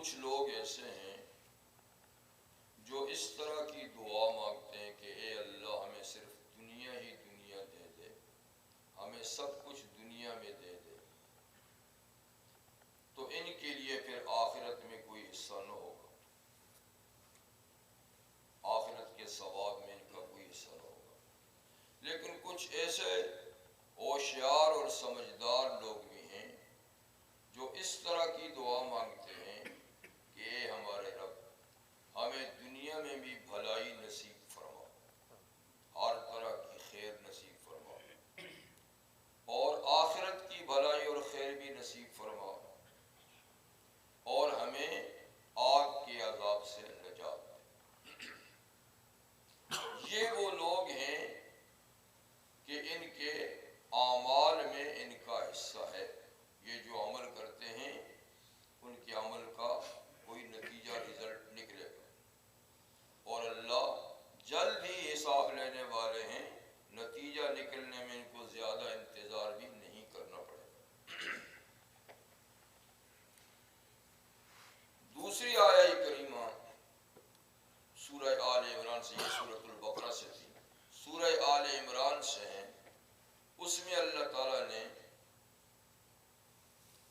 کچھ لوگ ایسے ہیں جو اس طرح کی دعا مانگتے ہیں کہ اے اللہ ہمیں صرف دنیا ہی دنیا دے دے، ہمیں سب کچھ دنیا میں دے دے، تو ان کے لیے پھر آخرت میں کوئی حصہ نہ ہوگا، آخرت کے ثواب میں ان کا کوئی حصہ نہ ہوگا۔ لیکن کچھ ایسے ہوشیار اور سمجھدار لوگ بھی ہیں جو اس طرح کی دعا مانگتے ہیں کہ اے ہمارے رب ہمیں دنیا میں بھی بھلائی نصیب فرما، ہر طرح کی خیر نصیب فرما، اور آخرت کی بھلائی اور خیر بھی نصیب فرما، اور ہمیں آگ کے عذاب سے نجات دے۔ یہ وہ لوگ ہیں کہ ان کے اعمال میں ان کا حصہ ہے، یہ جو عمل کرتے ہیں ان کے عمل کا کوئی نتیجہ رزلٹ نکلے گا، اور اللہ جلد ہی حساب لینے والے ہیں، نتیجہ نکلنے میں ان کو زیادہ انتظار بھی نہیں کرنا پڑے گا۔ دوسری آیہ کریمہ سورہ آل عمران سے، یہ سورۃ البقرہ سے تھی، سورہ آل عمران سے ہیں، اس میں اللہ تعالیٰ نے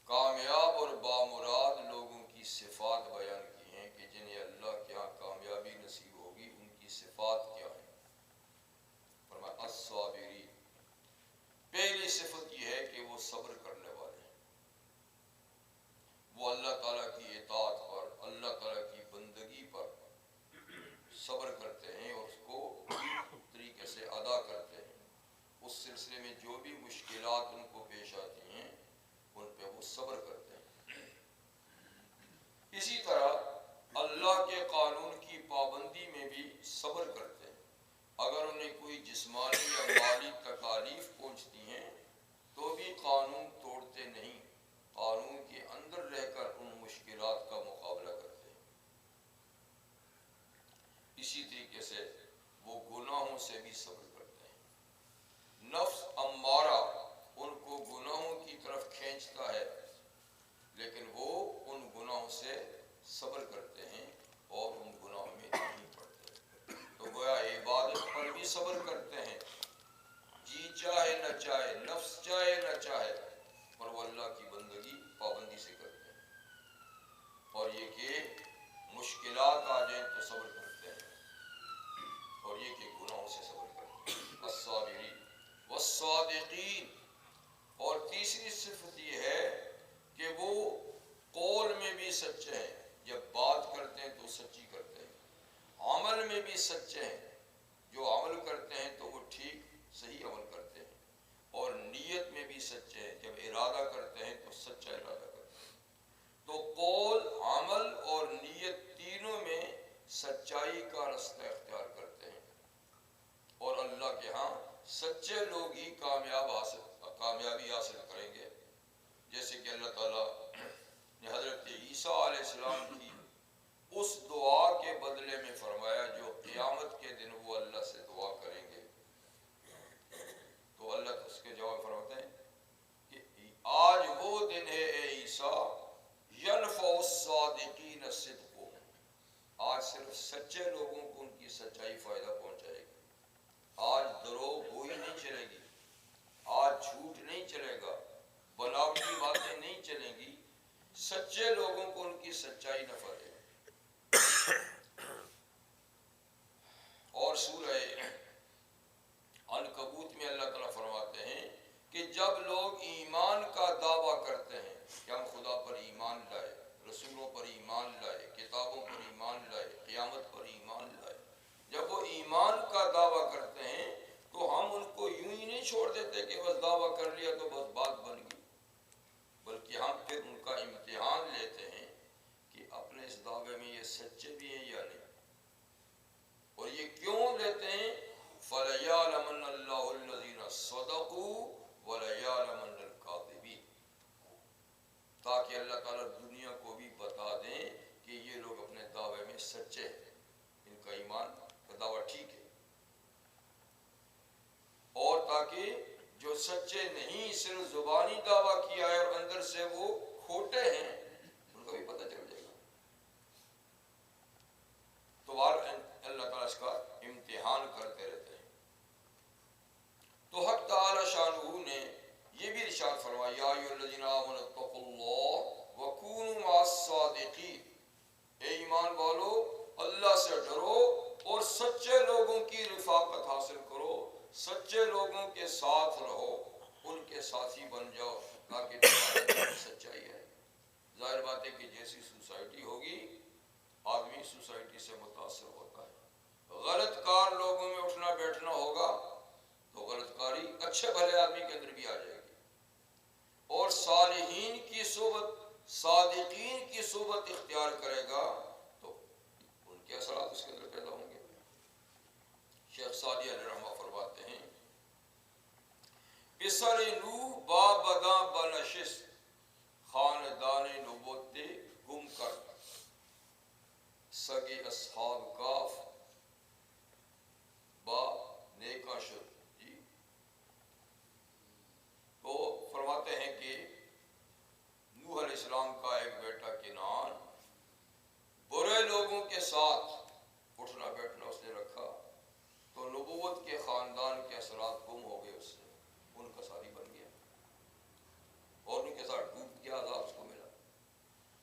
کامیاب اور بامراد لوگوں کی صفات بیان کی ہیں کہ جنہیں اللہ کے ہاں کامیابی نصیب ہوگی، ان کی صفات کیا ہیں۔ فرمایا الصابرین، پہلی صفت یہ ہے کہ وہ صبر کرنے والے ہیں، وہ اللہ تعالیٰ کی اطاعت پر، اللہ تعالیٰ کی بندگی پر صبر کرتے ہیں اور اس کو طریقے سے ادا کرتے ہیں، اس سلسلے میں جو بھی مشکلات ان کو پیش آتی ہیں ان پہ وہ صبر کرتے ہیں۔ اسی طرح اللہ کے قانون کی پابندی میں بھی صبر کرتے ہیں، اگر انہیں کوئی جسمانی یا مالی تکالیف پہنچتی ہیں تو بھی قانون توڑتے نہیں، قانون کے اندر رہ کر ان مشکلات کا مقابلہ کرتے ہیں۔ اسی طریقے سے وہ گناہوں سے بھی صبر کرتے ہیں، نفس امارہ ان کو گناہوں کی طرف کھینچتا ہے لیکن وہ ان گناہوں سے صبر کرتے ہیں اور ان گناہوں میں نہیں پڑتے، تو گویا عبادت پر بھی صبر کرتے ہیں، جی چاہے نہ چاہے، نفس چاہے نہ چاہے، پر وہ اللہ کی بندگی پابندی سے کرتے ہیں، اور یہ کہ مشکلات آ جائیں تو صبر کرتے ہیں، اور یہ کہ گناہوں سے صبر کرتے ہیں۔ الصابرین والصادقین، اور تیسری صفت یہ ہے کہ وہ قول میں بھی سچے ہیں، جب بات کرتے ہیں تو سچی کرتے ہیں، عمل میں بھی سچے ہیں، جو عمل کرتے ہیں تو وہ ٹھیک صحیح عمل کرتے ہیں، اور نیت میں بھی سچے ہیں، جب ارادہ کرتے ہیں تو سچا ارادہ کرتے ہیں، تو قول، عمل اور نیت تینوں میں سچائی کا رستہ اختیار کرتے ہیں، اور اللہ کے ہاں سچے لوگ ہی کامیابی حاصل کریں گے، جیسے کہ اللہ تعالیٰ نے حضرت عیسیٰ علیہ السلام کی اس دعا کے بدلے میں فرمایا جو قیامت کے دن وہ اللہ سے دعا کریں گے، تو اللہ اس کے جواب فرماتے ہیں کہ آج وہ دن ہے اے عیسیٰ ینفع الصادقین صدقہم، آج صرف سچے لوگوں کو ان کی سچائی فائدہ پہنچائے گی، آج دروغ گوئی نہیں چلے گی، آج جھوٹ نہیں چلے گا، بناوٹی باتیں نہیں چلیں گی، سچے لوگوں کو ان کی سچائی نفع دے گی۔ اور سورہ عنکبوت میں اللہ تعالیٰ فرماتے ہیں کہ جب لوگ ایمان کا دعویٰ کرتے ہیں کہ ہم خدا پر ایمان لائے، رسولوں پر ایمان لائے، کتابوں پر ایمان لائے، قیامت پر ایمان لائے، جب وہ ایمان کا دعویٰ کرتے ہیں تو ہم ان کو یوں ہی نہیں چھوڑ دیتے کہ بس دعویٰ کر لیا تو بس بات بن گئی، بلکہ ہم پھر ان کا امتحان لیتے ہیں کہ اپنے اس دعوے میں یہ سچے بھی ہیں یا نہیں، اور یہ کیوں لیتے ہیں؟ فَلَيَعْلَمَنَّ اللَّهُ الَّذِينَ صَدَقُوا وَلَيَعْلَمَنَّ الْكَاذِبِينَ، تاکہ اللہ تعالیٰ دنیا کو بھی بتا دیں کہ یہ لوگ اپنے دعوے میں سچے ہیں، ان کا ایمان کا دعویٰ ٹھیک ہے، اور تاکہ جو سچے نہیں صرف زبانی دعویٰ کیا ہے اور اندر سے وہ کھوٹے ہیں ان کو بھی پتہ چل جائے گا۔ آمنوا اتقوا اللہ وکونوا مع الصادقین، اے ایمان والو اللہ سے ڈرو اور سچے لوگوں کی رفاقت حاصل کرو، سچے لوگوں کے ساتھ رہو، ان کے ساتھی بن جاؤ تاکہ تمہاری سچائی ہے۔ ظاہر بات ہے کہ جیسی سوسائٹی ہوگی آدمی سوسائٹی سے متاثر ہوتا ہے۔ غلط کار لوگوں میں اٹھنا بیٹھنا ہوگا تو غلط کاری اچھے بھلے آدمی کے اندر بھی آ جائے گی، اور صالحین کی صحبت، صادقین کی صحبت اختیار کرے گا تو ان کے اثرات اس کے اندر پیدا ہوں گے۔ شیخ سعدی علیہ رحمہ فرماتے ہیں پسر نوح با بداں بنشست خاندان نبوت گم کر سگے اصحاب کاف با نیکا شد۔ جی تو فرماتے ہیں کہ نوح علیہ السلام کا ایک بیٹا کنعان برے لوگوں کے ساتھ اٹھنا بیٹھنا اس نے رکھا تو نبوت کے خاندان کے اثرات گم ہو گئے، اس سے ان کا ساتھی بن گیا اور ان کے ساتھ ڈوب گیا، عذاب اس کو ملا۔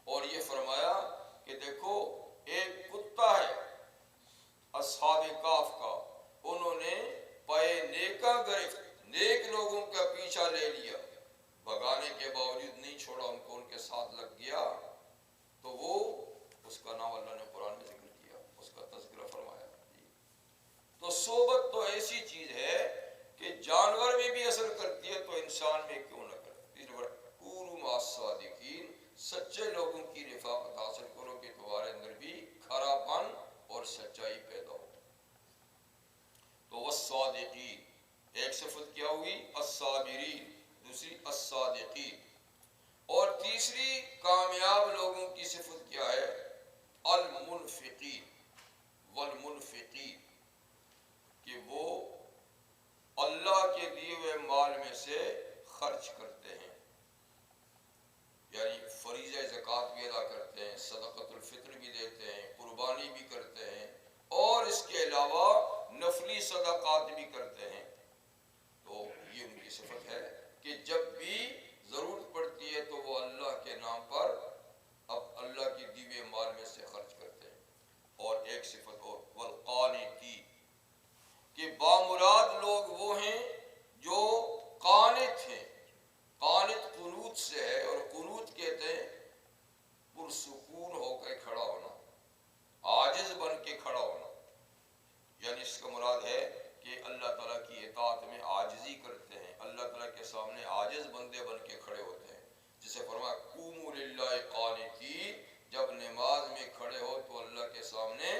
اور یہ فرمایا کہ دیکھو ایک کتا ہے اصحاب کاف کا، انہوں نے پائے نیکا گرفت، نیک لوگوں کا پیچھا لے لیا، بھگانے کے باوجود نہیں چھوڑا ان کو، ان کے ساتھ لگ گیا، تو وہ اس کا نام اللہ نے قرآن میں ذکر کیا، اس کا تذکرہ فرمایا۔ تو صحبت تو ایسی چیز ہے کہ جانور میں بھی اثر کرتی ہے تو انسان میں کیوں نہ کرے۔ کونوا مع الصادقین، سچے لوگوں کی رفاقت حاصل کرو کہ تمہارے اندر بھی کھرا پن اور سچائی پیدا ہو۔ تو والصادقین ایک صفت کیا ہوئی؟ الصابرین، دوسری الصادقین، اور تیسری کامیاب لوگوں کی صفت کیا ہے؟ المنفقین والمنفقین، کہ وہ اللہ کے دیے ہوئے مال میں سے خرچ کرتے ہیں، یعنی فریضہ زکوٰۃ بھی ادا کرتے ہیں، صدقۃ الفطر بھی دیتے ہیں، قربانی بھی کرتے ہیں، اور اس کے علاوہ نفلی صدقات بھی کرتے ہیں۔ تو یہ ان کی صفت ہے کہ جب بھی ضرورت پڑتی ہے تو وہ اللہ کے نام پر اب اللہ کی دی ہوئے مال میں سے خرچ کرتے ہیں۔ اور ایک صفت اور والقانتین، کہ بامراد لوگ وہ ہیں جو قانت ہیں۔ قانت قنوت سے ہے، اور قنوت کہتے ہیں پرسکون ہو کر کھڑا ہونا، عاجز بن کے کھڑا ہونا، یعنی اس کا مراد ہے کہ اللہ تعالیٰ کی اطاعت میں عاجزی کرتے ہیں، اللہ تعالیٰ کے سامنے عاجز بندے بن کے کھڑے ہوتے ہیں، جسے فرمایا قوموا للہ قانتین، جب نماز میں کھڑے ہو تو اللہ کے سامنے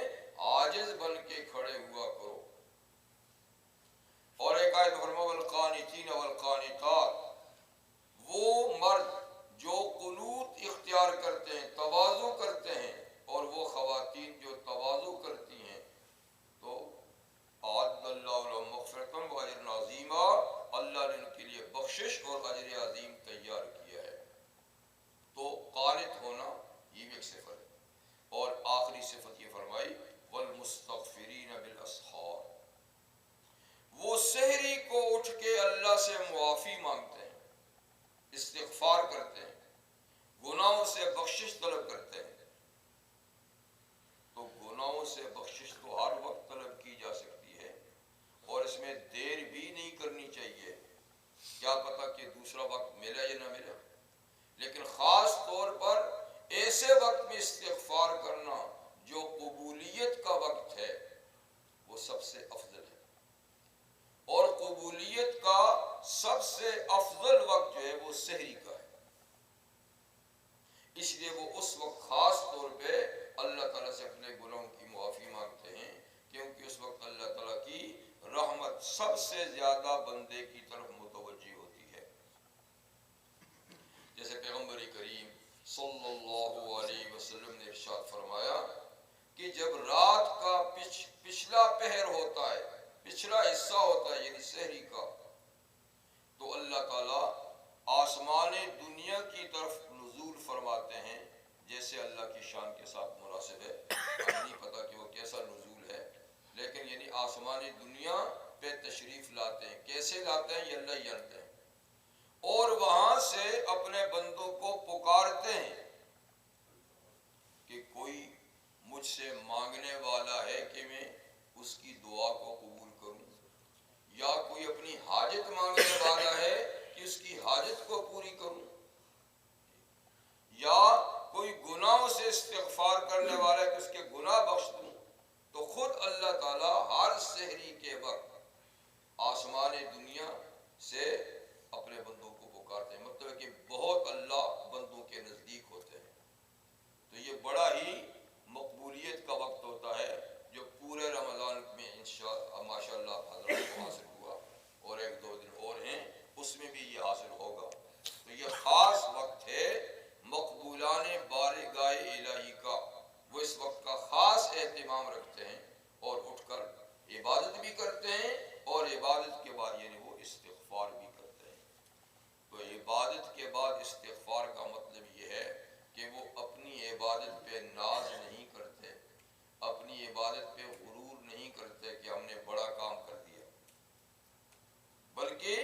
عاجز بن کے کھڑے ہوا کرو۔ اور ایک آیت فرمایا والقانتین والقانتات، وہ مرد جو قنوت اختیار کرتے ہیں، تواضع کرتے ہیں، اور وہ خواتین جو تواضع کرتی ہیں، تو اعد اللہ لهم مغفرۃ واجر عظیما، اللہ نے ان کے لیے بخشش اور اجر عظیم تیار کیا ہے۔ تو قانت ہونا یہ بھی ایک صفت ہے۔ اور آخری صفت یہ فرمائی والمستغفرین بالاسحار، وہ سحری کو اٹھ کے اللہ سے معافی مانگتے ہیں، استغفار کرتے ہیں، گناہوں سے بخشش طلب کرتے ہیں۔ تو گناہوں سے بخشش تو ہر وقت طلب کی جا سکتی ہے، اور اس میں دیر بھی نہیں کرنی چاہیے، کیا پتہ کہ دوسرا وقت ملے یا نہ ملے، لیکن خاص طور پر ایسے وقت میں استغفار کرنا جو قبولیت کا وقت ہے وہ سب سے افضل ہے، اور قبولیت کا سب سے افضل وقت جو ہے وہ سحری کا ہے، اس لیے وہ اس وقت خاص طور پہ اللہ تعالیٰ سے اپنے گناہوں کی معافی مانگتے ہیں، کیونکہ اس وقت اللہ تعالیٰ کی رحمت سب سے زیادہ بندے کی طرف متوجہ ہوتی ہے۔ جیسے پیغمبر کریم صلی اللہ علیہ وسلم نے ارشاد فرمایا کہ جب رات کا پچھلا پہر ہوتا ہے، پچھلا حصہ ہوتا ہے یعنی سحری کا، تو اللہ تعالیٰ آسمان دنیا کی طرف نزول فرماتے ہیں، جیسے اللہ کی شان کے ساتھ مناسب ہے، ہمیں نہیں پتا کہ وہ کیسا نزول ہے، لیکن یعنی آسمان دنیا پہ تشریف لاتے ہیں، کیسے لاتے ہیں یہ اللہ ہی جانتے ہیں، اور وہاں سے اپنے بندوں استغفار کا مطلب یہ ہے کہ وہ اپنی عبادت پہ ناز نہیں کرتے، اپنی عبادت پہ غرور نہیں کرتے کہ ہم نے بڑا کام کر دیا، بلکہ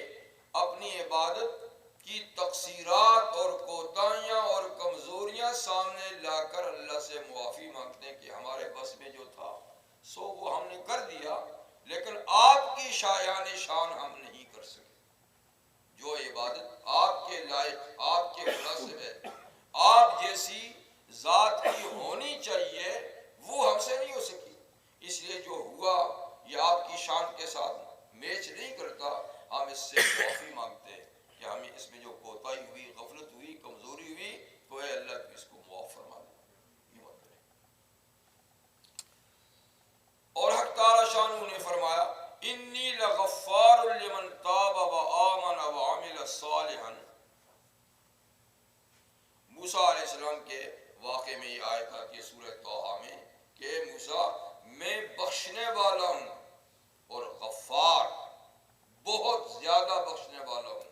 اپنی عبادت کی تقصیرات اور کوتاہیاں اور کمزوریاں سامنے لا کر اللہ سے معافی مانگتے ہیں کہ ہمارے بس میں جو تھا سو وہ ہم نے کر دیا، لیکن آپ کی شایان شان ہم نہیں کر سکے۔ جو عبادت آپ کے لائق، آپ کے مناسب ہے، آپ جیسی ذات کی ہونی چاہیے، وہ ہم سے نہیں ہو سکی، اس لیے جو ہوا یہ آپ کی شان کے ساتھ میچ نہیں کرتا، ہم اس سے معافی مانگتے ہیں کہ ہمیں اس میں جو کوتاہی ہوئی، غفلت ہوئی، کمزوری ہوئی، تو اے اللہ تو اس کو معاف فرما دے، یہ مطلب ہے۔ اور حق تعالی شانہ نے فرمایا انی لغفار لمن تاب وآمن وعمل صالحا۔ موسیٰ علیہ السلام کے واقعے میں یہ آیت آتی ہے سورہ طٰہٰ میں کہ موسیٰ میں بخشنے والا ہوں اور غفار، بہت زیادہ بخشنے والا ہوں،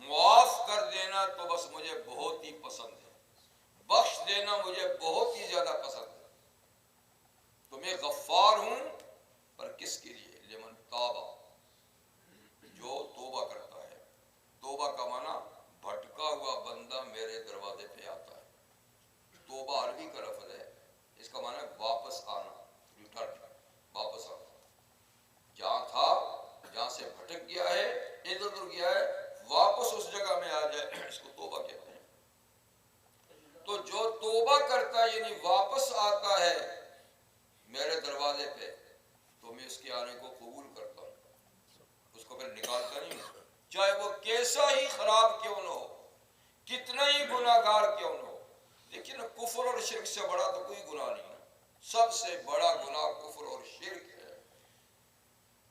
معاف کر دینا تو بس مجھے بہت ہی پسند ہے، بخش دینا مجھے بہت ہی زیادہ پسند ہے۔ تو میں غفار ہوں، پر کس کے لیے؟ لمن تابا، جو توبہ کرتا ہے۔ توبہ کا معنی بھٹکا ہوا بندہ میرے دروازے پہ آتا ہے۔ توبہ عربی کا لفظ ہے، اس کا معنی ہے واپس آنا، ریٹرن، واپس آنا۔ جہاں تھا، جہاں سے بھٹک گیا ہے، ادھر ادھر گیا ہے، واپس اس جگہ میں آ جائے، اس کو توبہ کہتے ہیں۔ تو جو توبہ کرتا ہے یعنی واپس آتا ہے میرے دروازے پہ، تو میں اس کے آنے کو قبول کرتا ہوں، اس کو پھر نکالتا نہیں ہوں، چاہے وہ کیسا ہی خراب کیوں نہ ہو، کتنا ہی گناہ گار کیوں نہ ہو۔ لیکن کفر اور شرک سے بڑا تو کوئی گناہ نہیں ہے، سب سے بڑا گناہ کفر اور شرک ہے۔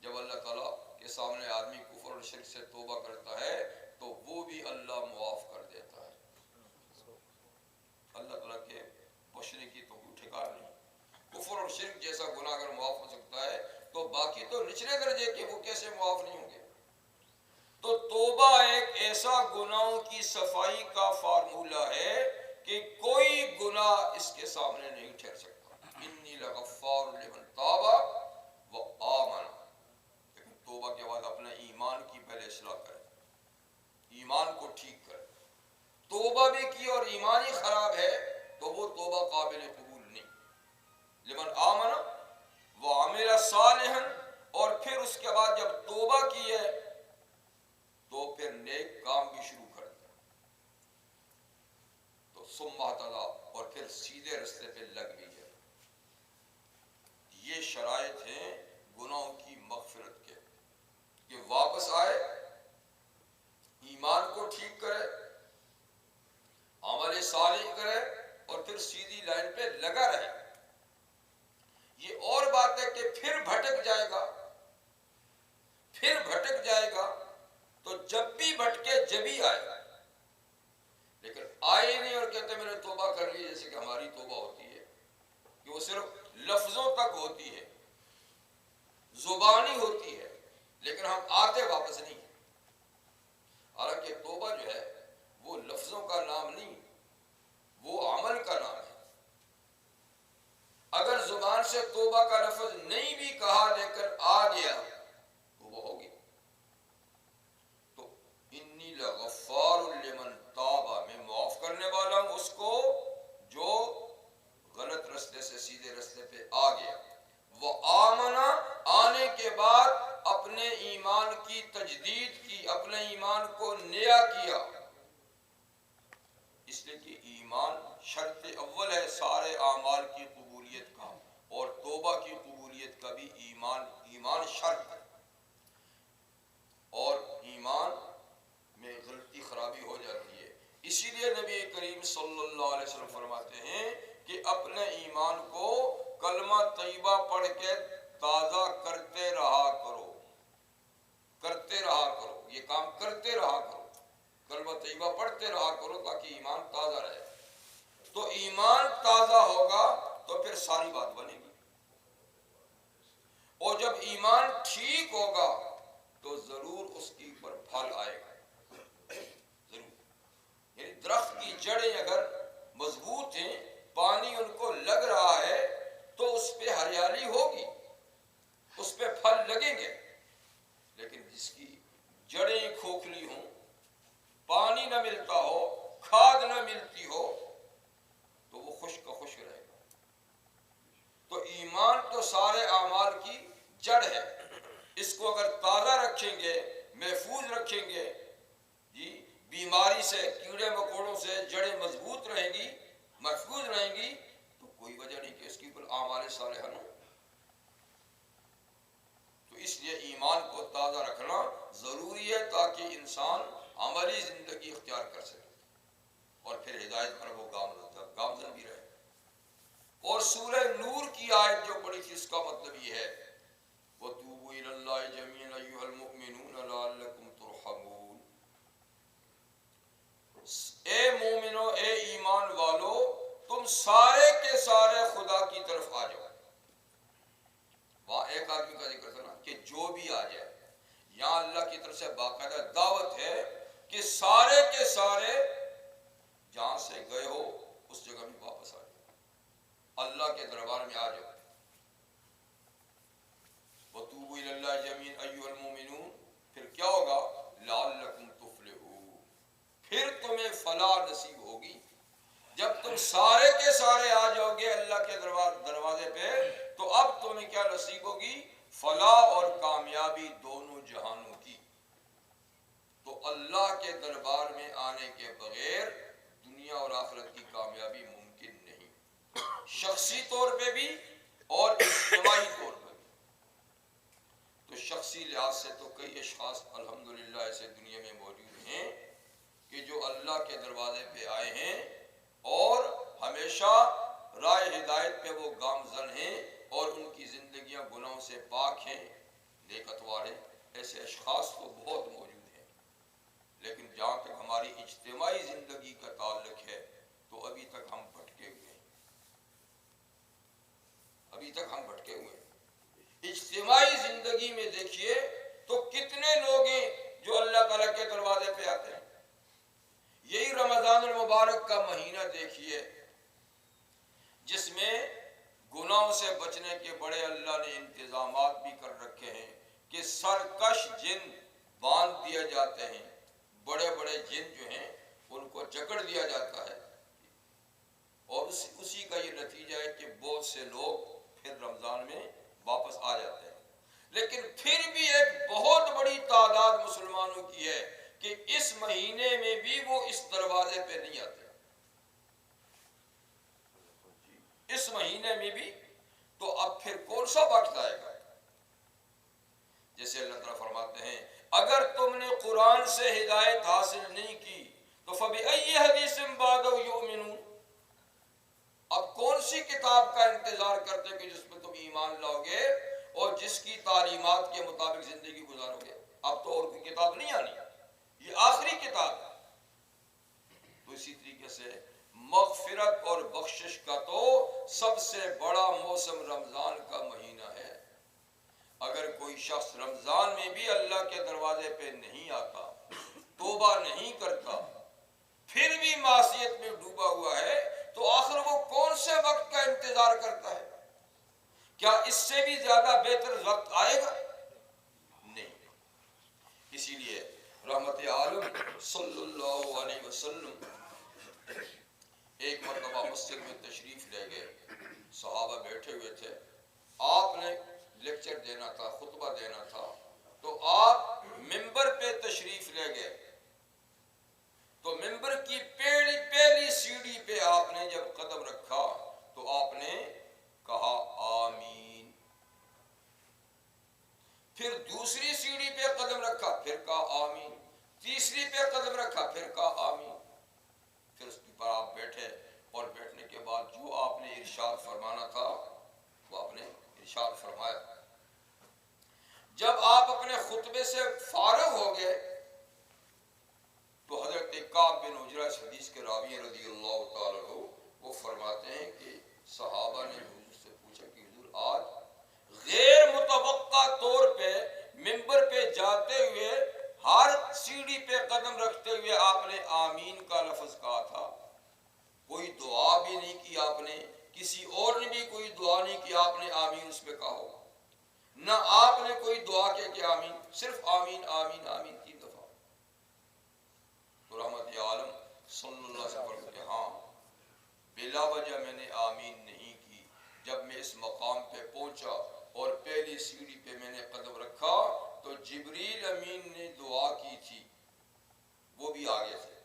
جب اللہ تعالیٰ کے سامنے آدمی کفر اور شرک سے توبہ کرتا ہے تو وہ بھی اللہ معاف کر دیتا ہے۔ اللہ تعالیٰ کے بخشنے کی تو کوئی ٹھکانا نہیں۔ کفر اور شرک جیسا گناہ اگر معاف ہو سکتا ہے تو باقی تو نچلے درجے کے وہ کیسے معاف نہیں ہوں گے؟ تو توبہ ایک ایسا گناہوں کی صفائی کا فارمولہ ہے کہ کوئی گناہ اس کے سامنے نہیں ٹھہر سکتا۔ انی لغفار لمن تاب وآمن، لیکن توبہ کے بعد اپنے ایمان کی پہلے اصلاح کرے، ایمان کو ٹھیک کرے۔ توبہ بھی کی اور ایمان ہی خراب ہے تو وہ توبہ قابل قبول نہیں۔ لمن آمن وعمل صالحا، اور پھر اس کے بعد جب توبہ کی ہے تو پھر نیک کام بھی شروع کر دیا، تو ثم اہتدی، اور پھر سیدھے رستے پہ لگ بھی جائے۔ یہ شرائط ہیں گناہوں کی مغفرت کے، کہ واپس آئے، ایمان کو ٹھیک کرے، عمل صالح کرے، اور پھر سیدھی لائن پہ لگا رہے۔ یہ اور بات ہے کہ پھر بھٹک جائے گا، پھر بھٹک جائے گا تو جب بھی بھٹکے جبھی آئے گا، لیکن آئے نہیں اور کہتے میں نے توبہ کر لی، جیسے کہ ہماری توبہ ہوتی ہے کہ وہ صرف لفظوں تک ہوتی ہے، زبانی ہوتی ہے، لیکن ہم آتے واپس نہیں۔ حالانکہ توبہ جو ہے وہ لفظوں کا نام نہیں، وہ عمل کا نام ہے۔ اگر زبان سے توبہ کا لفظ نہیں بھی کہا لیکن آ گیا تو وہ ہوگی۔ تو انی لغفار لمن تاب، میں معاف کرنے والا ہوں اس کو جو غلط رستے سے سیدھے رستے پہ آ گیا۔ وہ آمنا، آنے کے بعد اپنے ایمان کی تجدید کی، اپنے ایمان کو نیا کیا، اس لیے کہ ایمان شرط اول ہے سارے اعمال کی قبولیت کا، اور توبہ کی قبولیت کا بھی ایمان شرط ہے۔ اور ایمان میں غلطی خرابی ہو جاتی ہے، اسی لیے نبی کریم صلی اللہ علیہ وسلم فرماتے ہیں کہ اپنے ایمان کو کلمہ طیبہ پڑھ کے تازہ کرتے رہا کرو، کرتے رہا کرو، یہ کام کرتے رہا کرو، کلمہ طیبہ پڑھتے رہا کرو تاکہ ایمان تازہ رہے۔ تو ایمان تازہ ہوگا تو پھر ساری بات بنے گی، اور جب ایمان ٹھیک ہوگا تو ضرور اس کے اوپر پھل آئے گا، ضرور۔ یعنی جڑیں اگر مضبوط ہیں، پانی ان کو لگ رہا ہے تو اس پہ ہریالی ہوگی، اس پہ پھل لگیں گے۔ لیکن جس کی جڑیں کھوکھلی ہوں، پانی نہ ملتا ہو، کھاد نہ ملتی ہو، تو وہ خشک کا خشک رہے گا۔ تو ایمان تو سارے اعمال کی جڑ ہے، اس کو اگر تازہ رکھیں گے، محفوظ رکھیں گے، جی بیماری سے، کیڑے مکوڑوں سے جڑیں مضبوط رہیں گی، محفوظ رہیں گی، تو کوئی وجہ نہیں کہ اس کی کوئی اعمال صالحہ نہ ہو۔ تو اس لیے ایمان کو تازہ رکھنا ضروری ہے تاکہ انسان عملی زندگی اختیار کر سکے اور پھر ہدایت پر وہ گامزن بھی رہے۔ اور سورہ نور کی آیت جو پڑھی تھی، اس کا مطلب یہ ہے وَتُوبُوا إِلَى اللَّهِ جَمِيعًا أَيُّهَا الْمُؤْمِنُونَ لَعَلَّكُمْ تُرْحَمُونَ۔ اے مومنو، اے ایمان والو، تم سارے کے سارے خدا کی طرف آ جاؤ۔ وہاں ایک آدمی کا ذکر تھا نا کہ جو بھی آ جائے، یہاں اللہ کی طرف سے باقاعدہ دعوت ہے کہ سارے کے سارے جہاں سے گئے ہو اس جگہ میں واپس آ جاؤ، اللہ کے دربار میں آ جاؤ۔ وَتُوبُوا إِلَى اللَّهِ جَمِيعًا أَيُّهَا الْمُؤْمِنُونَ، پھر کیا ہوگا؟ لَعَلَّكُمْ تُفْلِحُونَ، پھر تمہیں فلاح نصیب ہوگی۔ جب تم سارے کے سارے آ جاؤ گے اللہ کے دروازے پہ، تو اب تمہیں کیا نصیب ہوگی؟ فلاح اور کامیابی دونوں جہانوں کی۔ تو اللہ کے دربار میں آنے کے بغیر دنیا اور آخرت کی کامیابی ممکن نہیں، شخصی طور پہ بھی اور اجتماعی طور پہ بھی۔ تو شخصی لحاظ سے تو کئی اشخاص الحمدللہ ایسے دنیا میں موجود ہیں کہ جو اللہ کے دروازے پہ آئے ہیں اور ہمیشہ راہ ہدایت پہ وہ گامزن ہیں اور ان کی زندگیاں گناہوں سے پاک ہیں، نیک اتوار ہیں۔ ایسے اشخاص تو بہت موجود ہیں، لیکن جہاں تک ہماری اجتماعی زندگی کا تعلق ہے تو ابھی تک ہم بھٹکے ہوئے ہیں، ابھی تک ہم بھٹکے ہوئے ہیں۔ اجتماعی زندگی میں دیکھیے تو کتنے لوگ ہیں جو اللہ تعالیٰ کے دروازے پہ آتے ہیں۔ یہی رمضان المبارک کا مہینہ دیکھیے جس میں گناہوں سے بچنے کے بڑے اللہ نے انتظامات بھی کر رکھے ہیں کہ سرکش جن باندھ دیے جاتے ہیں، بڑے بڑے جن جو ہیں ان کو جکڑ دیا جاتا ہے، اور اسی کا یہ نتیجہ ہے کہ بہت سے لوگ پھر رمضان میں واپس آ جاتے ہیں۔ لیکن پھر بھی ایک بہت بڑی تعداد مسلمانوں کی ہے کہ اس مہینے میں بھی وہ اس دروازے پہ نہیں آتے، اس مہینے میں بھی۔ تو اب پھر کون سا وقت آئے گا؟ جیسے اللہ تعالیٰ فرماتے ہیں اگر تم نے قرآن سے ہدایت حاصل نہیں کی تو فَبِأَيِّ حَدِيثٍ بَعْدَهُ يُؤْمِنُونَ، اب کون سی کتاب کا انتظار کرتے کہ جس میں تم ایمان لاؤ گے اور جس کی تعلیمات کے مطابق زندگی گزارو گے؟ اب تو اور کوئی کتاب نہیں آنی، یہ آخری کتاب ہے۔ تو اسی طریقے سے مغفرت اور بخشش کا تو سب سے بڑا موسم رمضان کا مہینہ ہے۔ اگر کوئی شخص رمضان میں بھی اللہ کے دروازے پہ نہیں آتا، توبہ نہیں کرتا، پھر بھی معصیت میں ڈوبا ہوا ہے، تو آخر وہ کون سے وقت کا انتظار کرتا ہے؟ کیا اس سے بھی زیادہ بہتر وقت آئے گا؟ نہیں۔ اسی لیے رحمت عالم صلی اللہ علیہ وسلم ایک مرتبہ مسجد میں تشریف لے گئے، صحابہ بیٹھے ہوئے تھے، آپ نے لیکچر دینا تھا، خطبہ دینا تھا، تو آپ ممبر پہ تشریف لے گئے۔ تو ممبر کی پہلی سیڑھی پہ آپ نے جب قدم رکھا تو آپ نے کہا آمین، پھر دوسری سیڑھی پہ قدم رکھا، پھر کہا آمین، تیسری پہ قدم رکھا، پھر کہا آمین۔ پھر اس پر آپ بیٹھے اور بیٹھنے کے بعد جو آپ نے ارشاد فرمانا تھا وہ آپ نے ارشاد فرمایا۔ جب آپ اپنے خطبے سے فارغ ہو گئے تو حضرت کعب بن عجرہ اس حدیث کے راوی رضی اللہ تعالیٰ عنہ وہ فرماتے ہیں کہ صحابہ نے حضور سے پوچھا کہ حضور آج غیر متوقع طور پہ ممبر پہ جاتے ہوئے ہر سیڑھی پہ قدم رکھتے ہوئے آپ نے آمین کا لفظ کہا تھا، کوئی دعا بھی نہیں کی آپ نے، کسی اور نے بھی کوئی دعا نہیں کی آپ نے آمین اس پہ کہا ہوگا، نہ آپ نے کوئی دعا کیا کہ آمین، صرف آمین آمین آمین 3 دفعہ۔ تو رحمت عالم صلی اللہ علیہ وسلم فرماتے ہیں ہاں بلا وجہ میں نے آمین نہیں کی۔ جب میں اس مقام پہ پہنچا اور پہلی سیڑھی پہ میں نے قدم رکھا تو جبریل امین نے دعا کی تھی، وہ بھی آگے تھے،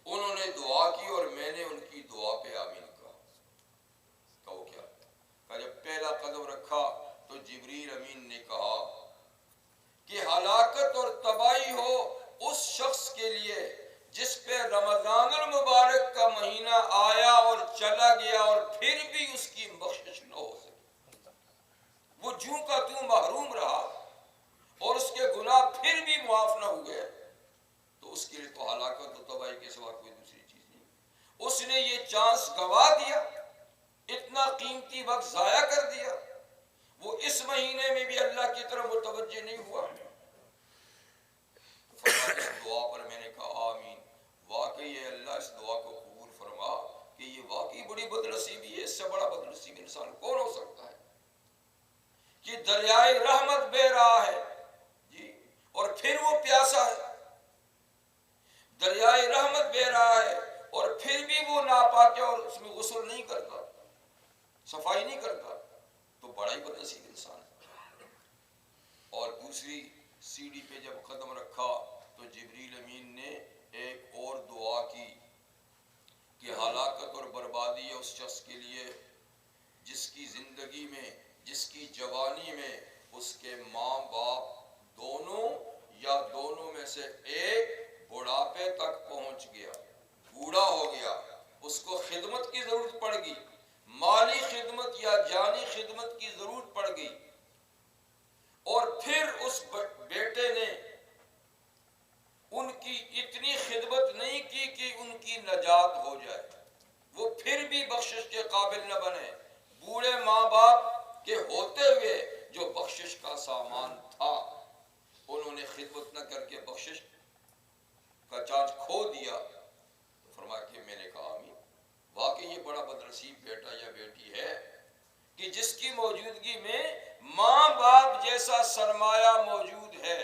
انہوں نے دعا کی اور میں نے ان کی دعا پہ آمین کہا۔ کہو کیا کہ جب پہلا قدم رکھا تو جبریل امین نے کہا کہ ہلاکت اور تباہی ہو اس شخص کے لیے جس پہ رمضان المبارک کا مہینہ آیا اور چلا گیا اور پھر بھی اس کی بخشش نہ ہو سکی، وہ جوں کا توں محروم رہا اور اس کے گناہ پھر بھی معاف نہ ہوئے، تو اس کے لیے تو ہلاکت و تباہی کے سوا کوئی دوسری چیز نہیں۔ اس نے یہ چانس گوا دیا، اتنا قیمتی وقت ضائع کر دیا، وہ اس مہینے میں بھی اللہ کی طرف متوجہ نہیں ہوا۔ اس دعا پر میں نے کہا آمین، واقعی ہے اللہ اس دعا کو قبول فرما کہ یہ واقعی بڑی بدنصیبی ہے، اس سے بڑا بدنصیب انسان کون ہو سکتا ہے کہ دریائے رحمت بہہ رہا ہے جی اور پھر وہ پیاسا ہے، دریائے رحمت بہہ رہا ہے اور پھر بھی وہ ناپاک ہے اور اس میں غسل نہیں کرتا، صفائی نہیں کرتا، تو بڑا ہی بدنصیب انسان ہے۔ اور دوسری سیڑھی پہ جب قدم رکھا تو جبریل امین نے ایک اور دعا کی کہ ہلاکت اور بربادی ہے اس شخص کے لیے جس کی زندگی میں، جس کی جوانی میں اس کے ماں باپ دونوں یا دونوں میں سے ایک بڑھاپے تک پہنچ گیا، بوڑھا ہو گیا، اس کو خدمت کی ضرورت پڑ گئی، مالی خدمت یا جانی خدمت کی ضرورت پڑ گئی، اور پھر اس بیٹے نے ان کی اتنی خدمت نہیں کی کہ ان کی نجات ہو جائے، وہ پھر بھی بخشش کے قابل نہ بنے، بوڑھے ماں باپ کے ہوتے ہوئے جو بخشش کا سامان تھا انہوں نے خدمت نہ کر کے بخشش کا چانس کھو دیا، تو فرمایا کہ میں نے کہا آمین، واقعی یہ بڑا بدنصیب بیٹا یا بیٹی ہے کہ جس کی موجودگی میں ماں باپ جیسا سرمایہ موجود ہے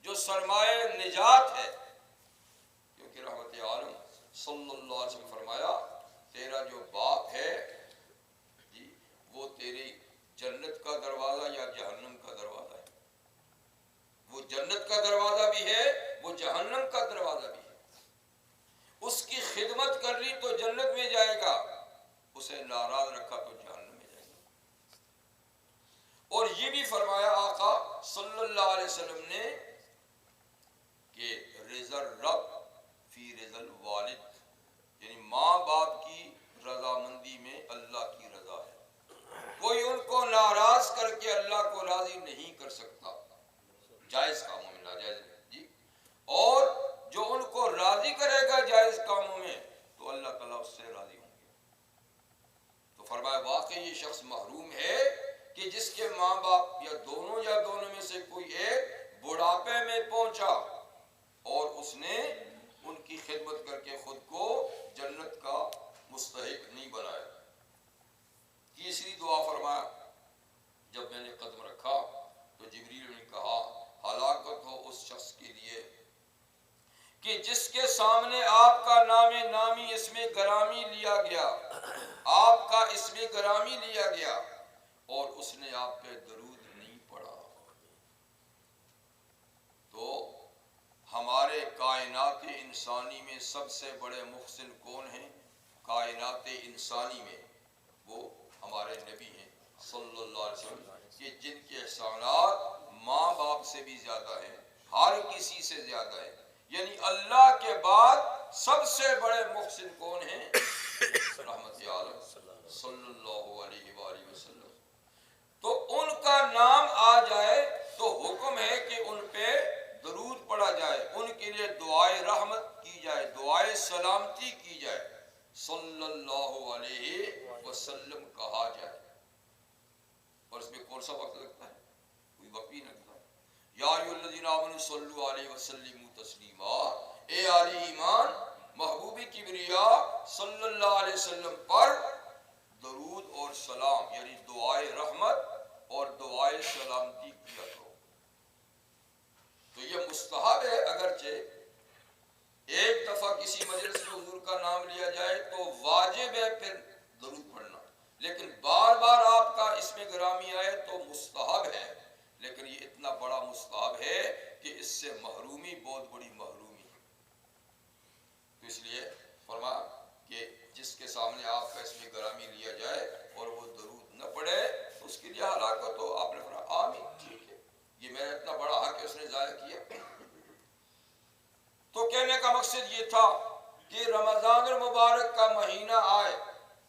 جو سرمایہ نجات ہے، کیونکہ رحمت عالم صلی اللہ علیہ وسلم فرمایا تیرا جو باپ ہے جی وہ تیری جنت کا دروازہ یا جہنم کا دروازہ ہے، وہ جنت کا دروازہ بھی ہے، وہ جہنم کا دروازہ بھی ہے، اس کی خدمت کر لی تو جنت میں جائے گا، اسے ناراض رکھا تو جہنم میں جائے گا۔ اور یہ بھی فرمایا آقا صلی اللہ علیہ وسلم نے کہ رضا الرب فی رضا الوالد، یعنی ماں باپ کی رضامندی میں اللہ کی رضا ہے، کوئی ان کو ناراض کر کے اللہ کو راضی نہیں کر سکتا، جائز کاموں میں ناجائز نہیں جی، اور جو ان کو راضی کرے گا جائز کاموں میں تو اللہ تعالیٰ اس سے راضی ہوں گے۔ تو فرمایا واقعی یہ شخص محروم ہے کہ جس کے ماں باپ یا دونوں میں سے کوئی ایک بڑھاپے میں پہنچا اور اس نے ان کی خدمت کر کے خود کو جنت کا مستحق نہیں بنایا۔ تیسری دعا فرمایا جب میں نے قدم رکھا تو جبریل نے کہا ہلاکت ہو اس شخص کے لیے کہ جس کے سامنے آپ کا نام نامی اسم گرامی لیا گیا، آپ کا اسم گرامی لیا گیا اور اس نے آپ پہ درود نہیں پڑھا۔ تو ہمارے کائنات انسانی میں سب سے بڑے محسن کون ہیں؟ کائنات انسانی میں وہ ہمارے نبی ہیں صلی اللہ علیہ وسلم، کہ جن کے احسانات ماں باپ سے بھی زیادہ ہیں، ہر کسی سے زیادہ ہیں، یعنی اللہ کے بعد سب سے بڑے محسن کون ہیں؟ رحمت عالم صلی اللہ علیہ وآلہ وسلم۔ تو ان کا نام آ جائے تو حکم ہے کہ ان پہ درود پڑھا جائے، ان کے لیے دعائے رحمت کی جائے، دعائے سلامتی کی جائے، صلی اللہ علیہ وسلم کہا جائے۔ اور اس میں کون سا وقت لگتا ہے؟ کوئی وقت ہی نہیں لگتا۔ یا ایھا الذین آمنوا صلوا علیہ وسلموا تسلیما، اے اہل ایمان محبوب کبریاء صلی اللہ علیہ وسلم پر درود اور سلام یعنی دعائے رحمت اور دعائے سلامتی کیا کرو۔ تو یہ مستحب ہے، اگرچہ ایک دفعہ کسی مجلس میں حضور کا نام لیا جائے تو واجب ہے پھر درود پڑھنا، لیکن بار بار آپ کا اس میں گرامی آئے تو مستحب ہے، لیکن یہ اتنا بڑا مستحب ہے کہ اس سے محرومی بہت بڑی محرومی ہے۔ تو اس لیے فرما کہ جس کے سامنے آپ کا اس میں گرامی لیا جائے اور وہ درود نہ پڑھے تو اس کے لیے ہلاکت ہو۔ آپ نے فرمایا آمین، ٹھیک ہے، یہ میرا اتنا بڑا حق ہے اس نے ضائع کیا۔ تو کہنے کا مقصد یہ تھا کہ رمضان المبارک کا مہینہ آئے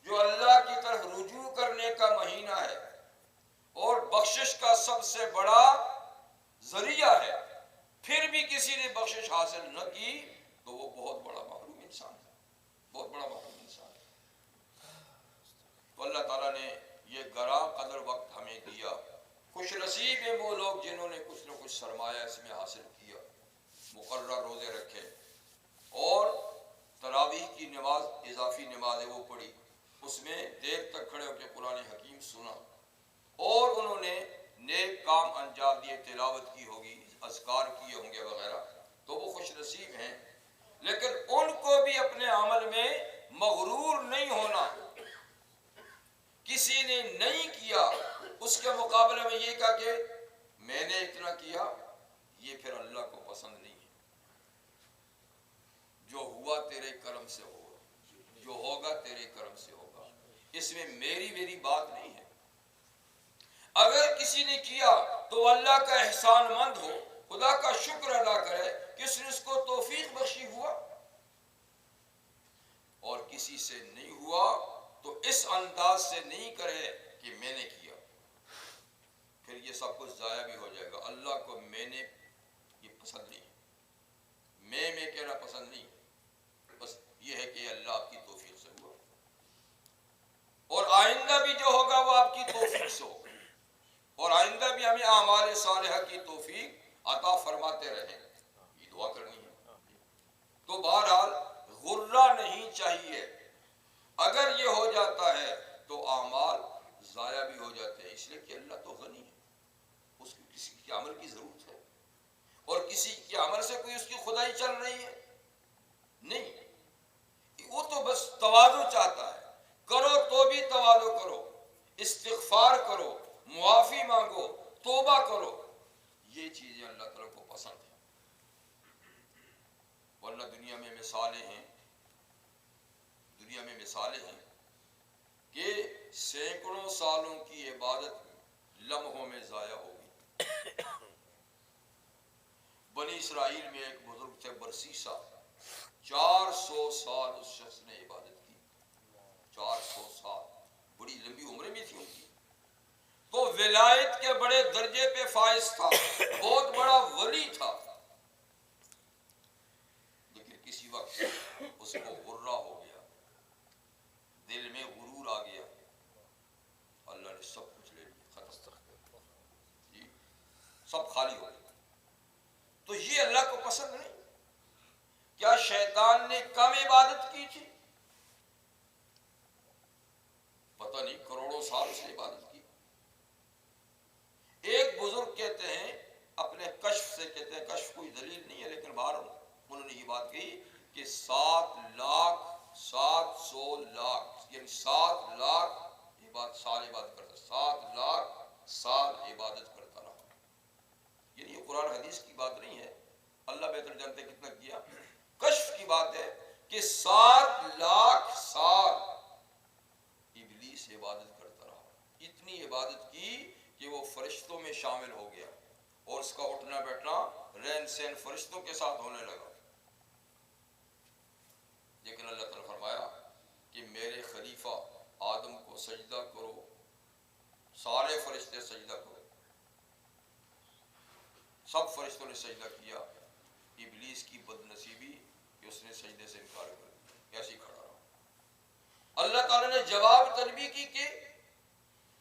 جو اللہ کی طرف رجوع کرنے کا مہینہ ہے اور بخشش کا سب سے بڑا ذریعہ ہے، پھر بھی کسی نے بخشش حاصل نہ کی تو وہ بہت بڑا محروم انسان ہے، بہت بڑا محروم انسان ہے۔ تو اللہ تعالیٰ نے یہ گراں قدر وقت ہمیں دیا۔ خوش نصیب ہیں وہ لوگ جنہوں نے کچھ نہ کچھ سرمایہ اس میں حاصل کیا، مقررہ روزے رکھے اور تراویح کی نماز اضافی نماز ہے وہ پڑھی، اس میں دیر تک کھڑے ہو کے قرآن حکیم سنا اور انہوں نے نیک کام انجام دیے، تلاوت کی ہوگی، اذکار کیے ہوں گے وغیرہ، تو وہ خوش نصیب ہیں۔ لیکن ان کو بھی اپنے عمل میں مغرور نہیں ہونا۔ کسی نے نہیں کیا اس کے مقابلے میں یہ کہا کہ میں نے اتنا کیا، یہ پھر اللہ کو پسند نہیں ہے۔ جو ہوا تیرے کرم سے ہوگا، جو ہوگا تیرے کرم سے ہوگا، اس میں میری بات نہیں ہے۔ اگر کسی نے کیا تو اللہ کا احسان مند ہو، خدا کا شکر ادا کرے کہ اس نے اس کو توفیق بخشی ہوا، اور کسی سے نہیں ہوا تو اس انداز سے نہیں کرے کہ میں نے کیا، پھر یہ سب کچھ ضائع بھی ہو جائے گا۔ اللہ کو میں نے یہ پسند نہیں، میں کہنا پسند نہیں، بس یہ ہے کہ اللہ آپ کی توفیق سے ہوا، اور آئندہ بھی جو ہوگا وہ آپ کی توفیق سے ہوگا، اور آئندہ بھی ہمیں اعمال صالحہ کی توفیق عطا فرماتے رہیں، یہ دعا کرنی ہے۔ تو بہرحال غرہ نہیں چاہیے، اگر یہ ہو جاتا ہے تو اعمال ضائع بھی ہو جاتے ہیں، اس لیے کہ اللہ تو غنی ہے، اس کی کسی کے عمل کی ضرورت ہے، اور کسی کے عمل سے کوئی اس کی خدائی چل رہی ہے نہیں، وہ تو بس تواضع چاہتا ہے، کرو تو بھی تواضع کرو، استغفار کرو، معافی مانگو، توبہ کرو، یہ چیزیں اللہ تعالیٰ کو پسند ہیں۔ ورنہ دنیا میں مثالیں ہیں کہ سینکڑوں سالوں کی عبادت لمحوں میں ضائع ہو گئی۔ بنی اسرائیل میں ایک بزرگ تھے برسیسا، 400 سال اس شخص نے عبادت کی، 400 سال، بڑی لمبی عمریں بھی تھی ان کی، تو ولایت کے بڑے درجے پہ فائز تھا، بہت بڑا ولی تھا، لیکن کسی وقت اس کو غرہ ہو گیا، دل میں غرور آ گیا، اللہ نے سب کچھ لے لیا، ختم، جی سب خالی ہو گیا۔ تو یہ اللہ کو پسند نہیں۔ کیا شیطان نے کم عبادت کی تھی؟ پتہ نہیں، کروڑوں سال اس نے عبادت کی۔ ایک بزرگ کہتے ہیں اپنے کشف سے، کہتے ہیں کشف کوئی دلیل نہیں ہے لیکن باہر انہوں نے یہ بات کہی کہ 7,700 لاکھ یعنی 7 لاکھ سال عبادت کرتا، 7 لاکھ سال عبادت کرتا رہا۔ یعنی یہ قرآن حدیث کی بات نہیں ہے، اللہ بہتر جانتے کتنا کیا، کشف کی بات ہے کہ 7 لاکھ سال ابلیس عبادت کرتا رہا، اتنی عبادت کی کہ وہ فرشتوں میں شامل ہو گیا اور اس کا اٹھنا بیٹھنا رہن سہن فرشتوں کے ساتھ ہونے لگا۔ لیکن اللہ تعالیٰ فرمایا کہ میرے خلیفہ آدم کو سجدہ کرو، سارے فرشتے سجدہ کرو، سب فرشتوں نے سجدہ کیا، ابلیس کی بد نصیبی کہ اس نے سجدے سے انکار کر دیا، ایسے ہی کھڑا رہا۔ اللہ تعالیٰ نے جواب طلبی کی کہ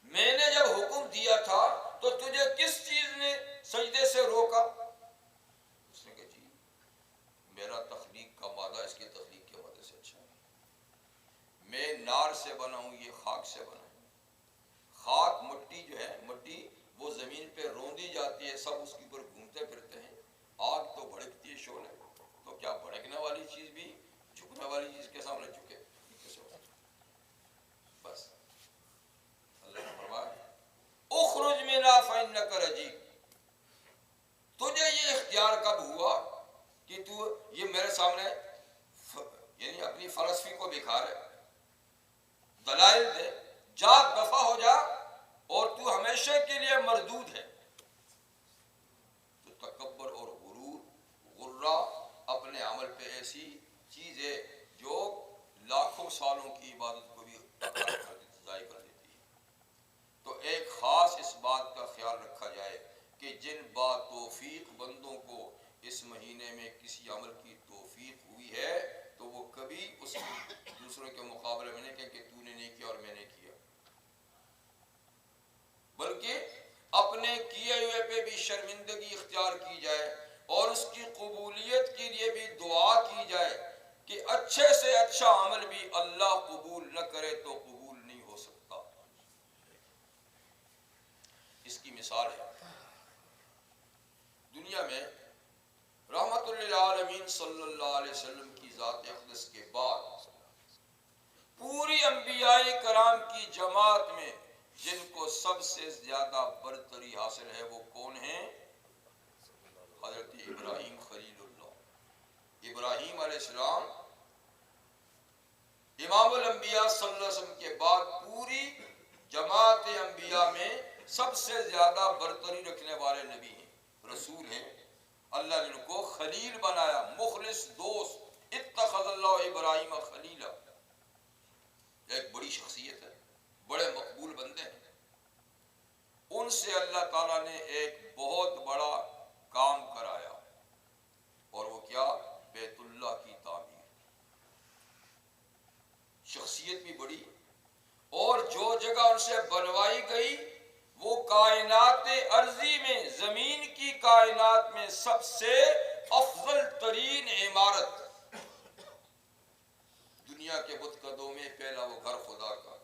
میں نے جب حکم دیا تھا تو تجھے کس چیز نے سجدے سے روکا؟ اس نے کہا جی میرا تخلیق کا مادہ اس کی تخلیق کے مادے سے اچھا ہے۔ نفع والی چیز کے سامنے جھکے؟ کیسے ہو؟ بس اللہ نے فرمایا اخرج منها فإنك رجیم. تجھے یہ اختیار کب ہوا کہ تو یہ میرے سامنے یعنی اپنی فلسفی کو بکھار ہے، دلائل دے، جا دفع ہو جا اور تو ہمیشہ کے لیے مردود ہے. تو تکبر اور غرہ اپنے عمل پہ ایسی چیز ہے جو لاکھوں سالوں کی عبادت کو بھی ضائع کر دیتی ہے. تو ایک خاص اس بات کا خیال رکھا جائے کہ جن با توفیق بندوں کو اس مہینے میں کسی عمل کی توفیق ہوئی ہے تو وہ کبھی اس دوسروں کے مقابلے میں نہیں کہ تو نے نہیں کیا اور میں نے کیا، بلکہ اپنے کیے ہوئے پہ بھی شرمندگی اختیار کی جائے اور اس کی قبولیت کے لیے بھی دعا کی جائے کہ اچھے سے اچھا عمل بھی اللہ قبول نہ کرے تو قبول نہیں ہو سکتا. اس کی مثال ہے دنیا میں رحمت للعالمین صلی اللہ علیہ وسلم کی ذات اقدس کے بعد پوری انبیاء کرام کی جماعت میں جن کو سب سے زیادہ برتری حاصل ہے وہ کون ہیں؟ حضرت ابراہیم خلیل اللہ. ابراہیم علیہ السلام امام الانبیاء صلی اللہ علیہ وسلم کے بعد پوری جماعت انبیاء میں سب سے زیادہ برتری رکھنے والے نبی ہیں، رسول ہیں. اللہ نے ان کو خلیل بنایا، مخلص دوست. اتخذ اللہ ابراہیم خلیلا، ایک بڑی شخصیت ہے، بڑے مقبول بندے ہیں. ان سے اللہ تعالیٰ نے ایک بہت بڑا کام کرایا اور وہ کیا؟ بیت اللہ کی تعمیر. شخصیت بھی بڑی اور جو جگہ ان سے بنوائی گئی وہ کائنات ارضی میں، زمین کی کائنات میں سب سے افضل ترین عمارت. دنیا کے بت قدوں میں پہلا وہ گھر خدا کا،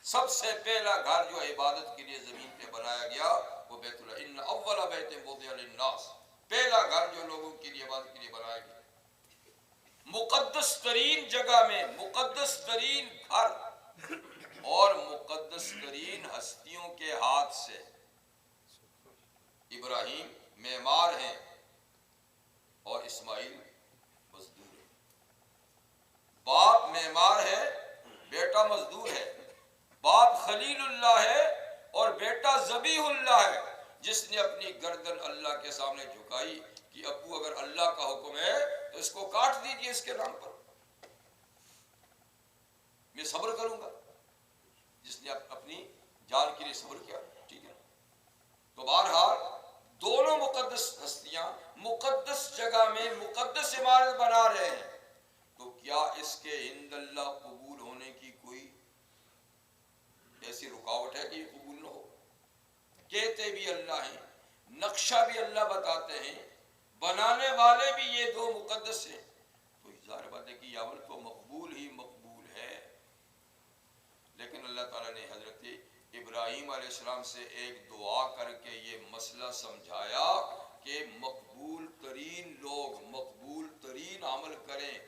سب سے پہلا گھر جو عبادت کے لیے زمین پہ بنایا گیا وہ بیت اللہ. ان اول بیت وضع للناس، پہلا گھر جو لوگوں کے لیے عبادت کے لیے بنایا گیا. مقدس ترین جگہ میں مقدس ترین گھر اور مقدس ترین ہستیوں کے ہاتھ سے. ابراہیم معمار ہیں اور اسماعیل مزدور ہے. باپ معمار ہے، بیٹا مزدور ہے. باپ خلیل اللہ ہے اور بیٹا ذبیح اللہ ہے، جس نے اپنی گردن اللہ کے سامنے جھکائی کہ ابو اگر اللہ کا حکم ہے تو اس کو کاٹ دیجئے اس کے نام پر، میں صبر کروں گا. جس نے اپنی جان کے لیے صبر کیا. ٹھیک ہے، تو بہرحال دونوں مقدس ہستیاں مقدس جگہ میں مقدس عمارت بنا رہے ہیں. تو کیا اس کے عند اللہ قبول ہونے کی کوئی ایسی رکاوٹ ہے کہ یہ قبول نہ ہو؟ کہتے بھی اللہ ہیں، نقشہ بھی اللہ بتاتے ہیں، بنانے والے بھی یہ دو مقدس ہیں. تو ظاہر بات ہے کہ یہ عمل تو مقبول ہی مقبول ہے. لیکن اللہ تعالیٰ نے حضرت ابراہیم علیہ السلام سے ایک دعا کر کے یہ مسئلہ سمجھایا کہ مقبول ترین لوگ مقبول ترین عمل کریں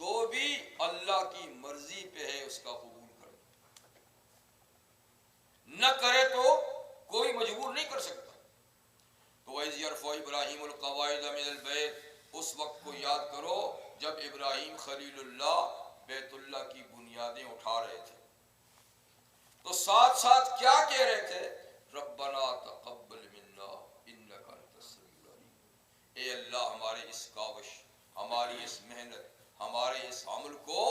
تو بھی اللہ کی مرضی پہ ہے اس کا قبول کریں، نہ کرے تو کوئی مجبور نہیں کر سکتا. تو وَإِذْ يَرْفَعُ إِبْرَاهِيمُ الْقَوَاعِدَ مِنَ الْبَيْتِ، اس وقت کو یاد کرو جب ابراہیم خلیل اللہ بیت اللہ کی بنیادیں اٹھا رہے تھے. تو ساتھ ساتھ کیا کہہ رہے تھے؟ ربنا تقبل منا انک انت السمیع العلیم. اے اللہ ہمارے اس کاوش، ہماری اس محنت، ہمارے اس عمل کو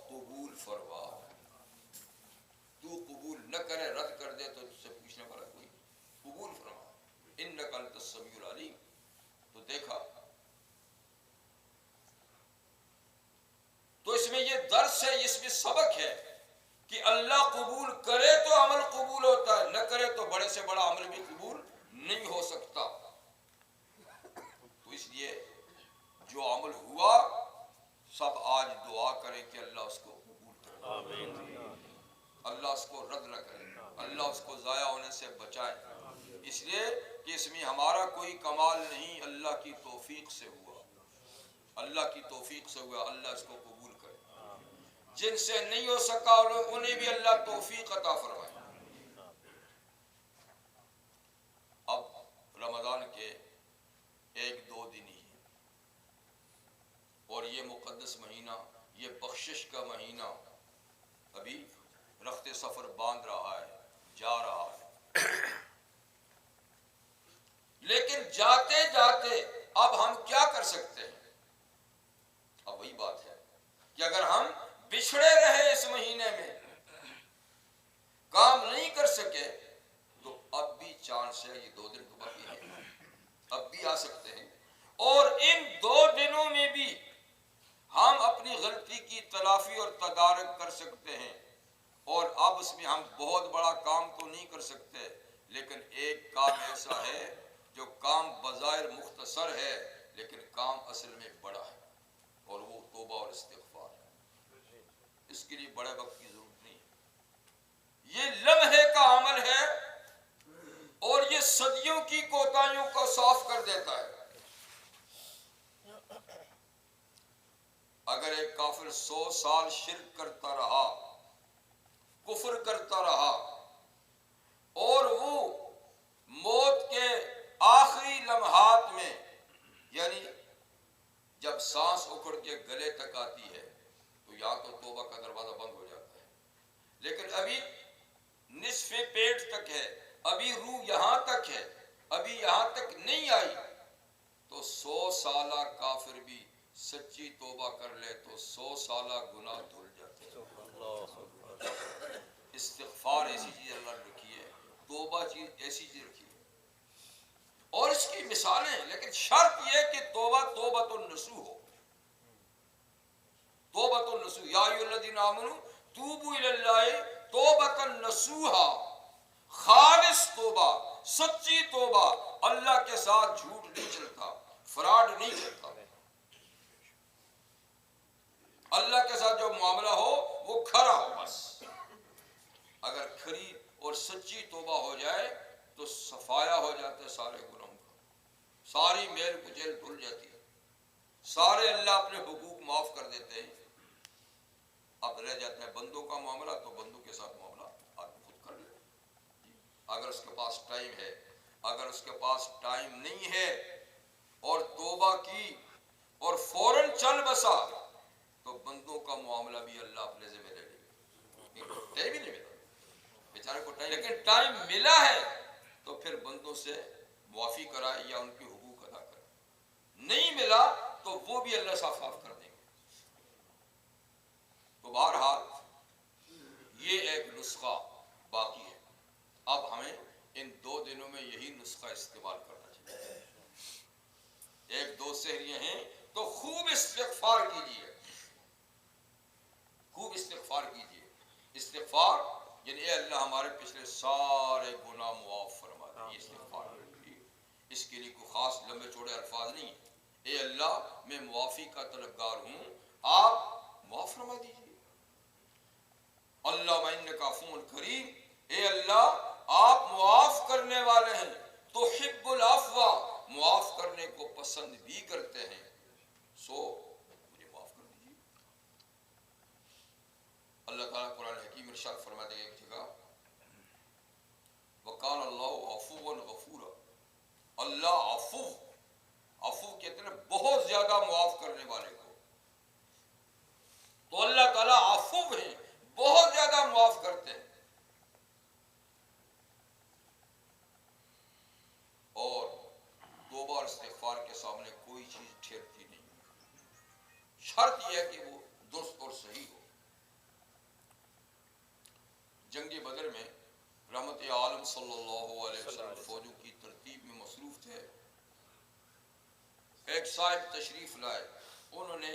قبول فرما. تو قبول نہ کرے، رد کر دے تو تجھ سے پوچھنے والا کوئی. قبول فرما انک انت السمیع العلیم. تو دیکھا، تو اس میں یہ درس ہے، اس میں سبق ہے کہ اللہ قبول کرے تو عمل قبول ہوتا ہے، نہ کرے تو بڑے سے بڑا عمل بھی قبول نہیں ہو سکتا. تو اس لیے جو عمل ہوا سب آج دعا کریں کہ اللہ اس کو قبول کرے، اللہ اس کو رد نہ کرے، اللہ اس کو ضائع ہونے سے بچائے. اس لیے کہ اس میں ہمارا کوئی کمال نہیں، اللہ کی توفیق سے ہوا. اللہ کی توفیق سے ہوا، اللہ اس کو قبول کرے، جن سے نہیں ہو سکا انہیں بھی اللہ توفیق عطا فرمائے۔ اب رمضان کے 1-2 دن ہی ہیں، اور یہ مقدس مہینہ، یہ بخشش کا مہینہ ابھی رخت سفر باندھ رہا ہے، جا رہا ہے، لیکن جاتے جاتے اب ہم کیا کر سکتے ہیں؟ اب وہی بات ہے کہ اگر ہم بچھڑے رہے اس مہینے میں، کام نہیں کر سکے، تو اب بھی چانس ہے، یہ 2 دن تو باقی ہیں، اب بھی آ سکتے ہیں، اور ان 2 دنوں میں بھی ہم اپنی غلطی کی تلافی اور تدارک کر سکتے ہیں۔ اور اب اس میں ہم بہت بڑا کام تو نہیں کر سکتے، لیکن ایک کام ایسا ہے جو کام بظاہر مختصر ہے لیکن کام اصل میں بڑا ہے، اور وہ توبہ اور استغفار ہے۔ اس کے لیے بڑے وقت کی ضرورت نہیں ہے، یہ لمحے کا عمل ہے، اور یہ صدیوں کی کوتاہیوں کو صاف کر دیتا ہے۔ اگر ایک کافر 100 سال شرک کرتا رہا، کفر کرتا رہا، اور وہ موت کے آخری لمحات میں، یعنی جب سانس اکھڑ کے گلے تک آتی ہے، تو یا تو توبہ کا دروازہ بند ہو جاتا ہے، لیکن ابھی نصف پیٹ تک ہے، ابھی روح یہاں تک ہے، ابھی یہاں تک نہیں آئی، تو 100 سالہ کافر بھی سچی توبہ کر لے تو 100 سالہ گناہ دھل جاتے ہیں۔ استغفار ایسی چیز اللہ نے رکھی ہے، توبہ چیز ایسی چیز رکھی ہے، اور اس کی مثالیں، لیکن شرط یہ کہ توبہ توبۃ النصوح ہو، توبۃ النصوح، یا ایھا الذین آمنوا توبوا الی اللہ توبۃ نصوحا، خالص توبہ، سچی توبہ، اللہ کے ساتھ جھوٹ نہیں چلتا، فراڈ نہیں چلتا، اللہ کے ساتھ جو معاملہ ہو وہ کھرا ہو، بس اگر کھری اور سچی توبہ ہو جائے تو صفایا ہو جاتا ہے سارے گناہوں کا، ساری میل کچیل دھل جاتی ہے، سارے اللہ اپنے حقوق معاف کر دیتے ہیں۔ اب رہ جاتا ہے بندوں کا معاملہ، تو بندوں کے ساتھ معاملہ آدمی خود کر لے، اگر اس کے پاس ٹائم ہے۔ اگر اس کے پاس ٹائم نہیں ہے اور توبہ کی اور فوراً چل بسا، تو بندوں کا معاملہ بھی اللہ اپنے ذمہ لے لے گا، ٹائم ہی نہیں ملا بیچارے کو ٹائم، لیکن ٹائم ملا ہے تو پھر بندوں سے معافی کرائے یا ان کے حقوق ادا کرے، نہیں ملا تو وہ بھی اللہ صاف کر دیں گے۔ تو بہرحال یہ ایک نسخہ باقی ہے، اب ہمیں ان 2 دنوں میں یہی نسخہ استعمال کرنا چاہیے۔ 1-2 سحریاں ہیں تو خوب استغفار کیجیے، خوب استغفار کیجیے۔ استغفار یعنی اے اللہ ہمارے پچھلے سارے گناہ معاف فرما دے، یہ استغفار ہے۔ اس کے لیے کوئی خاص لمبے چوڑے الفاظ نہیں ہیں، اے اللہ میں معافی کا طلبگار ہوں، آپ معاف فرما دیجیے۔ اللہم انک عفو کریم، اے اللہ آپ معاف کرنے والے ہیں، تحب العفو، معاف کرنے کو پسند بھی کرتے ہیں، سو مجھے معاف کر دیجیے۔ اللہ تعالیٰ قرآن حکیم ارشاد فرماتے ہیں ایک جگہ، وَقَالَ اللَّهُ عَفُوًّا غَفُورًا، اللہ عفو کہتے ہیں بہت زیادہ معاف کرنے والے کو، تو اللہ تعالیٰ عفو ہیں، بہت زیادہ معاف کرتے ہیں، اور توبہ اور استغفار کے سامنے کوئی چیز ٹھہرتی نہیں، شرط یہ ہے کہ وہ درست اور صحیح ہو۔ جنگ بدر میں رحمت عالم صلی اللہ علیہ وسلم فوجوں کی ترتیب میں مصروف تھے، ایک صاحب تشریف لائے، انہوں نے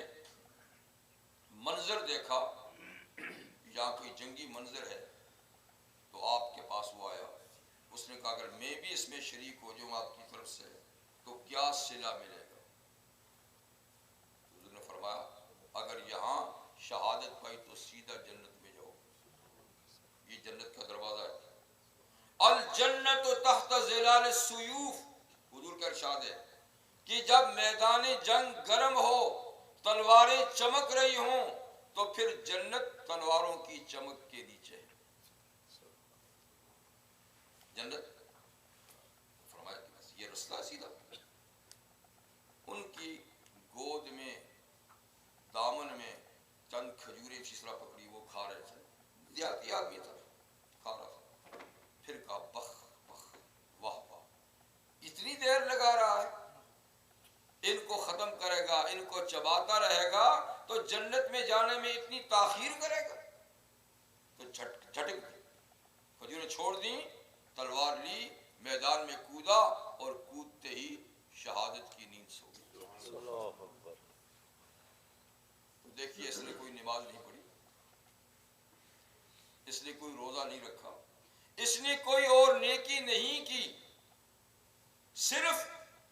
منظر دیکھا، یہاں کوئی جنگی منظر ہے، تو آپ کے پاس وہ آیا، اس نے کہا اگر میں بھی اس میں شریک ہو جاؤں آپ کی طرف سے تو کیا صلہ ملے گا؟ حضور نے فرمایا اگر یہاں شہادت پائی تو سیدھا جنت میں جاؤ، یہ جنت کا دروازہ ہے۔ الجنت تحت ظلال السیوف، حضور کا ارشاد ہے کہ جب میدان جنگ گرم ہو تلواریں چمک رہی ہوں تو پھر جنت تلواروں کی چمک کے نیچے ہے. جنت فرمایا کہ بس یہ رسلہ سیدھا. ان کی گود میں دامن میں چند کھجوریں چیسرا پکڑی، وہ کھا رہے تھے. دیہاتی آدمی تھا، کھا رہا تھا. پھر کہا بخ بخ، واہ واہ، اتنی دیر لگا رہا ہے، ان کو ختم کرے گا، ان کو چباتا رہے گا تو جنت میں جانے میں اتنی تاخیر کرے گا. تو جھٹک گئی، کھجوریں چھوڑ دیں، تلوار لی، میدان میں کودا اور کودتے ہی شہادت کی نیند سو گئی. تو دیکھیے اس نے کوئی نماز نہیں پڑھی، اس نے کوئی روزہ نہیں رکھا، اس نے کوئی اور نیکی نہیں کی، صرف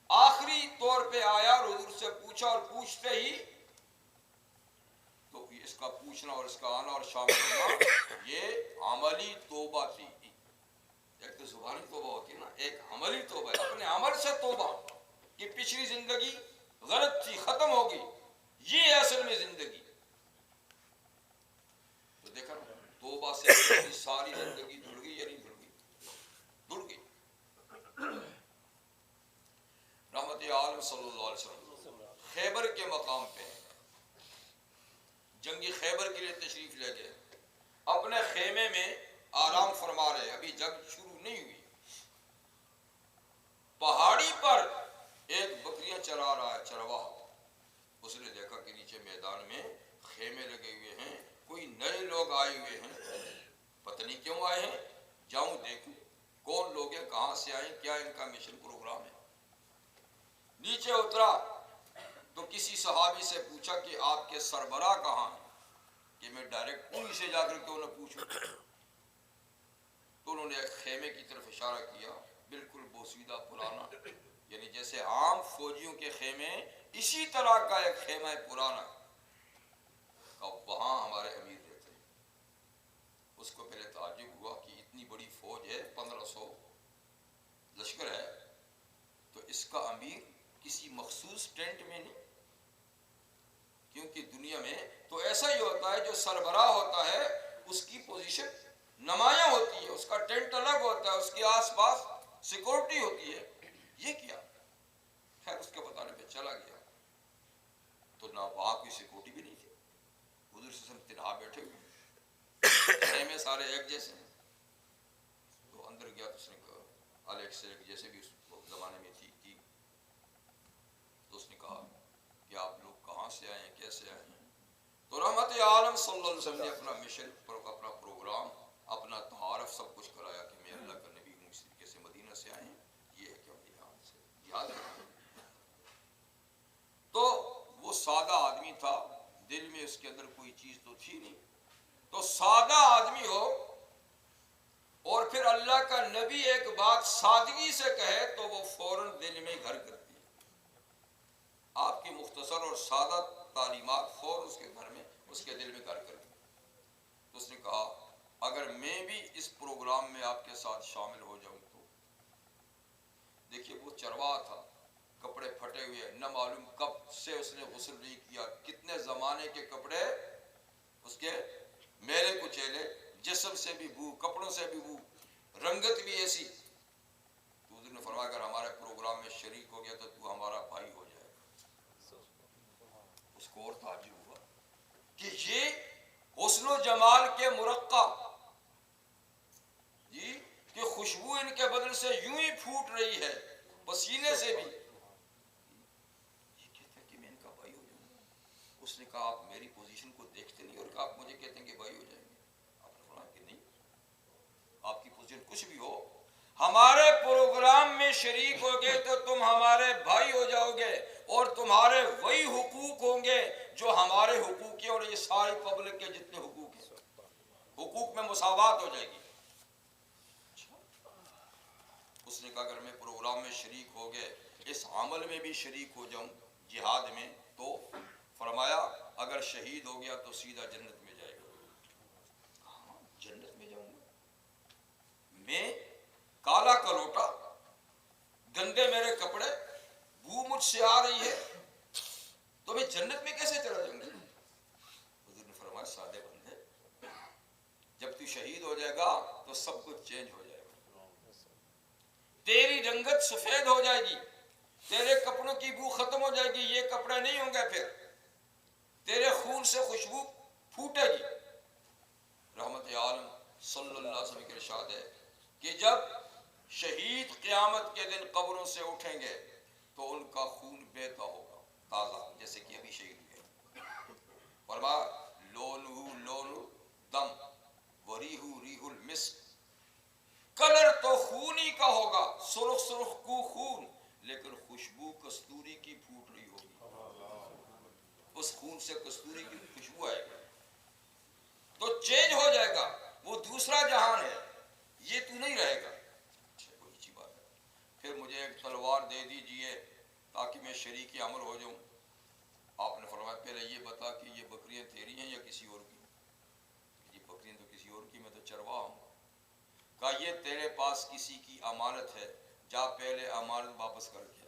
آخری طور پہ آیا اور حضور سے پوچھا، اور پوچھتے ہی تو اس کا پوچھنا اور اس کا آنا اور شامل ہونا یہ عملی توبہ تھی. ایک تو زبانی توبہ ہوتی ہے نا، ایک عملی توبہ ہے، اپنے عمل سے توبہ کہ پچھلی زندگی غلط تھی، ختم ہو گئی، یہ ہے اصل میں زندگی. تو دیکھا نا، توبہ سے پچھلی ساری زندگی دھل گئی یا نہیں دھل گئی؟ دھل گئی. رحمت عالم صلی اللہ علیہ وسلم خیبر کے مقام پہ جنگی خیبر کے لیے تشریف لے گئے، اپنے خیمے میں آرام فرما رہے، ابھی جنگ شروع نہیں ہوئی. پہاڑی پر ایک بکریاں چرا رہا ہے چرواہا. اس نے دیکھا کہ نیچے میدان میں خیمے لگے ہوئے ہیں، کوئی نئے لوگ آئے ہوئے ہیں، پتہ نہیں کیوں آئے ہیں، جاؤں دیکھوں کون لوگ ہیں، کہاں سے آئے، کیا ان کا مشن پروگرام ہے. نیچے اترا تو کسی صحابی سے پوچھا کہ آپ کے سربراہ کہاں ہیں، کہ میں ڈائریکٹ انہی سے جا کر کے انہیں پوچھوں. تو انہوں نے ایک خیمے کی طرف اشارہ کیا، بالکل بوسیدہ پرانا، یعنی جیسے عام فوجیوں کے خیمے، اسی طرح کا ایک خیمہ پرانا. وہاں ہمارے امیر رہتے ہیں. اس کو پہلے تعجب ہوا کہ اتنی بڑی فوج ہے، 1500 لشکر ہے، تو اس کا امیر کسی مخصوص ٹینٹ میں نہیں. کیونکہ دنیا میں تو ایسا ہی ہوتا ہے، جو سربراہ ہوتا ہے اس کی پوزیشن نمایاں ہوتی ہے، اس کا ٹینٹ الگ ہوتا ہے، اس کے آس پاس سیکورٹی ہوتی ہے. یہ کیا؟ خیر اس کے بتانے پہ چلا گیا تو نہ وہاں کوئی سیکورٹی بھی نہیں تھی، حضور صلی اللہ علیہ وسلم تنہا بیٹھے ہوئے، خیمے سارے ایک جیسے ہیں. تو اندر گیا تو اس نے کہا الیک سلیک جیسے بھی اس زمانے میں تھی، تو اس نے کہا کہ آپ لوگ کہاں سے آئے ہیں، کیسے آئے ہیں. تو رحمت عالم صلی اللہ علیہ وسلم نے اپنا مشن، اپنا پروگرام، اپنا تعارف سب کچھ کرایا کہ میں اللہ کا نبی ہوں، اس طریقے سے مدینہ سے آئے ہیں، یہ ہے کہ ہم یہاں سے یاد رکھیں. تو وہ سادہ آدمی تھا، دل میں اس کے اندر کوئی چیز تو تھی نہیں. تو سادہ آدمی ہو اور پھر اللہ کا نبی ایک بات سادگی سے کہے تو وہ فوراً دل میں گھر کرتی ہے. آپ کی مختصر اور سادہ تعلیمات فوراً اس کے گھر میں، اس کے دل میں گھر کرتی ہے. تو اس نے کہا اگر میں بھی اس پروگرام میں آپ کے ساتھ شامل ہو جاؤں تو. دیکھیے وہ چرواہا تھا، کپڑے پھٹے ہوئے، نہ معلوم کب سے اس نے غسل نہیں کیا، کتنے زمانے کے کپڑے اس کے میلے کچیلے، جسم سے بھی بو، کپڑوں سے بھی بو، رنگت بھی ایسی. تو حضور نے فرمایا اگر ہمارے پروگرام میں شریک ہو گیا تو ہمارا بھائی ہو جائے. اس کو اور تعجب ہوا کہ یہ حسن و جمال کے مرقع، جی کہ خوشبو ان کے بدن سے یوں ہی پھوٹ رہی ہے، پسینے سے بھی. یہ کہتا ہے کہ میں ان کا بھائی ہو جاؤں. اس نے کہا آپ میری پوزیشن کو دیکھتے نہیں اور آپ مجھے کہتے ہیں کہ بھائی ہو جائیں گے. آپ نے فرمایا کہ نہیں، آپ کی پوزیشن کچھ بھی ہو، ہمارے پروگرام میں شریک ہو گے تو تم ہمارے بھائی ہو جاؤ گے، اور تمہارے وہی حقوق ہوں گے جو ہمارے حقوق ہیں، اور یہ ساری پبلک کے جتنے حقوق ہیں، حقوق میں مساوات ہو جائے گی. اس نے کہا اگر میں پروگرام میں شریک ہو گئے، اس عمل میں بھی شریک ہو جاؤں جہاد میں، تو فرمایا اگر شہید ہو گیا تو سیدھا جنت میں جائے گا. ہاں جنت میں جاؤں گا، میں کالا کلوٹا، گندے میرے کپڑے، بو مجھ سے آ رہی ہے، تو میں جنت میں کیسے چلا جاؤں گا؟ رنگت سفید ہو جائے گی، تیرے کپڑوں کی بو ختم ہو جائے گی، یہ کپڑے نہیں ہوں گے، پھر تیرے خون سے خوشبو پھوٹے گی۔ رحمت عالم صلی اللہ علیہ وسلم کی ارشاد ہے کہ جب شہید قیامت کے دن قبروں سے اٹھیں گے تو ان کا خون بہتا ہوگا تازہ، جیسے کہ ابھی شہید ہوئے۔ فرمایا لونہ لون دم وریح ریح المسک، کلر تو خون ہی کا ہوگا، سرخ سرخ کو خون، لیکن خوشبو کستوری کی پھوٹ رہی ہوگی، اس خون سے کستوری کی خوشبو آئے گی، تو چینج ہو جائے گا، وہ دوسرا جہان ہے، یہ تو نہیں رہے گا۔ کوئی اچھی بات ہے، پھر مجھے ایک تلوار دے دیجئے تاکہ میں شریک عمل ہو جاؤں۔ آپ نے فرمایا پہلے یہ بتا کہ یہ بکریاں تیری ہیں یا کسی اور کی؟ یہ بکریاں تو کسی اور کی، میں تو چرواہ ہوں۔ کہا یہ تیرے پاس کسی کی امانت ہے، جا پہلے امانت واپس کر کے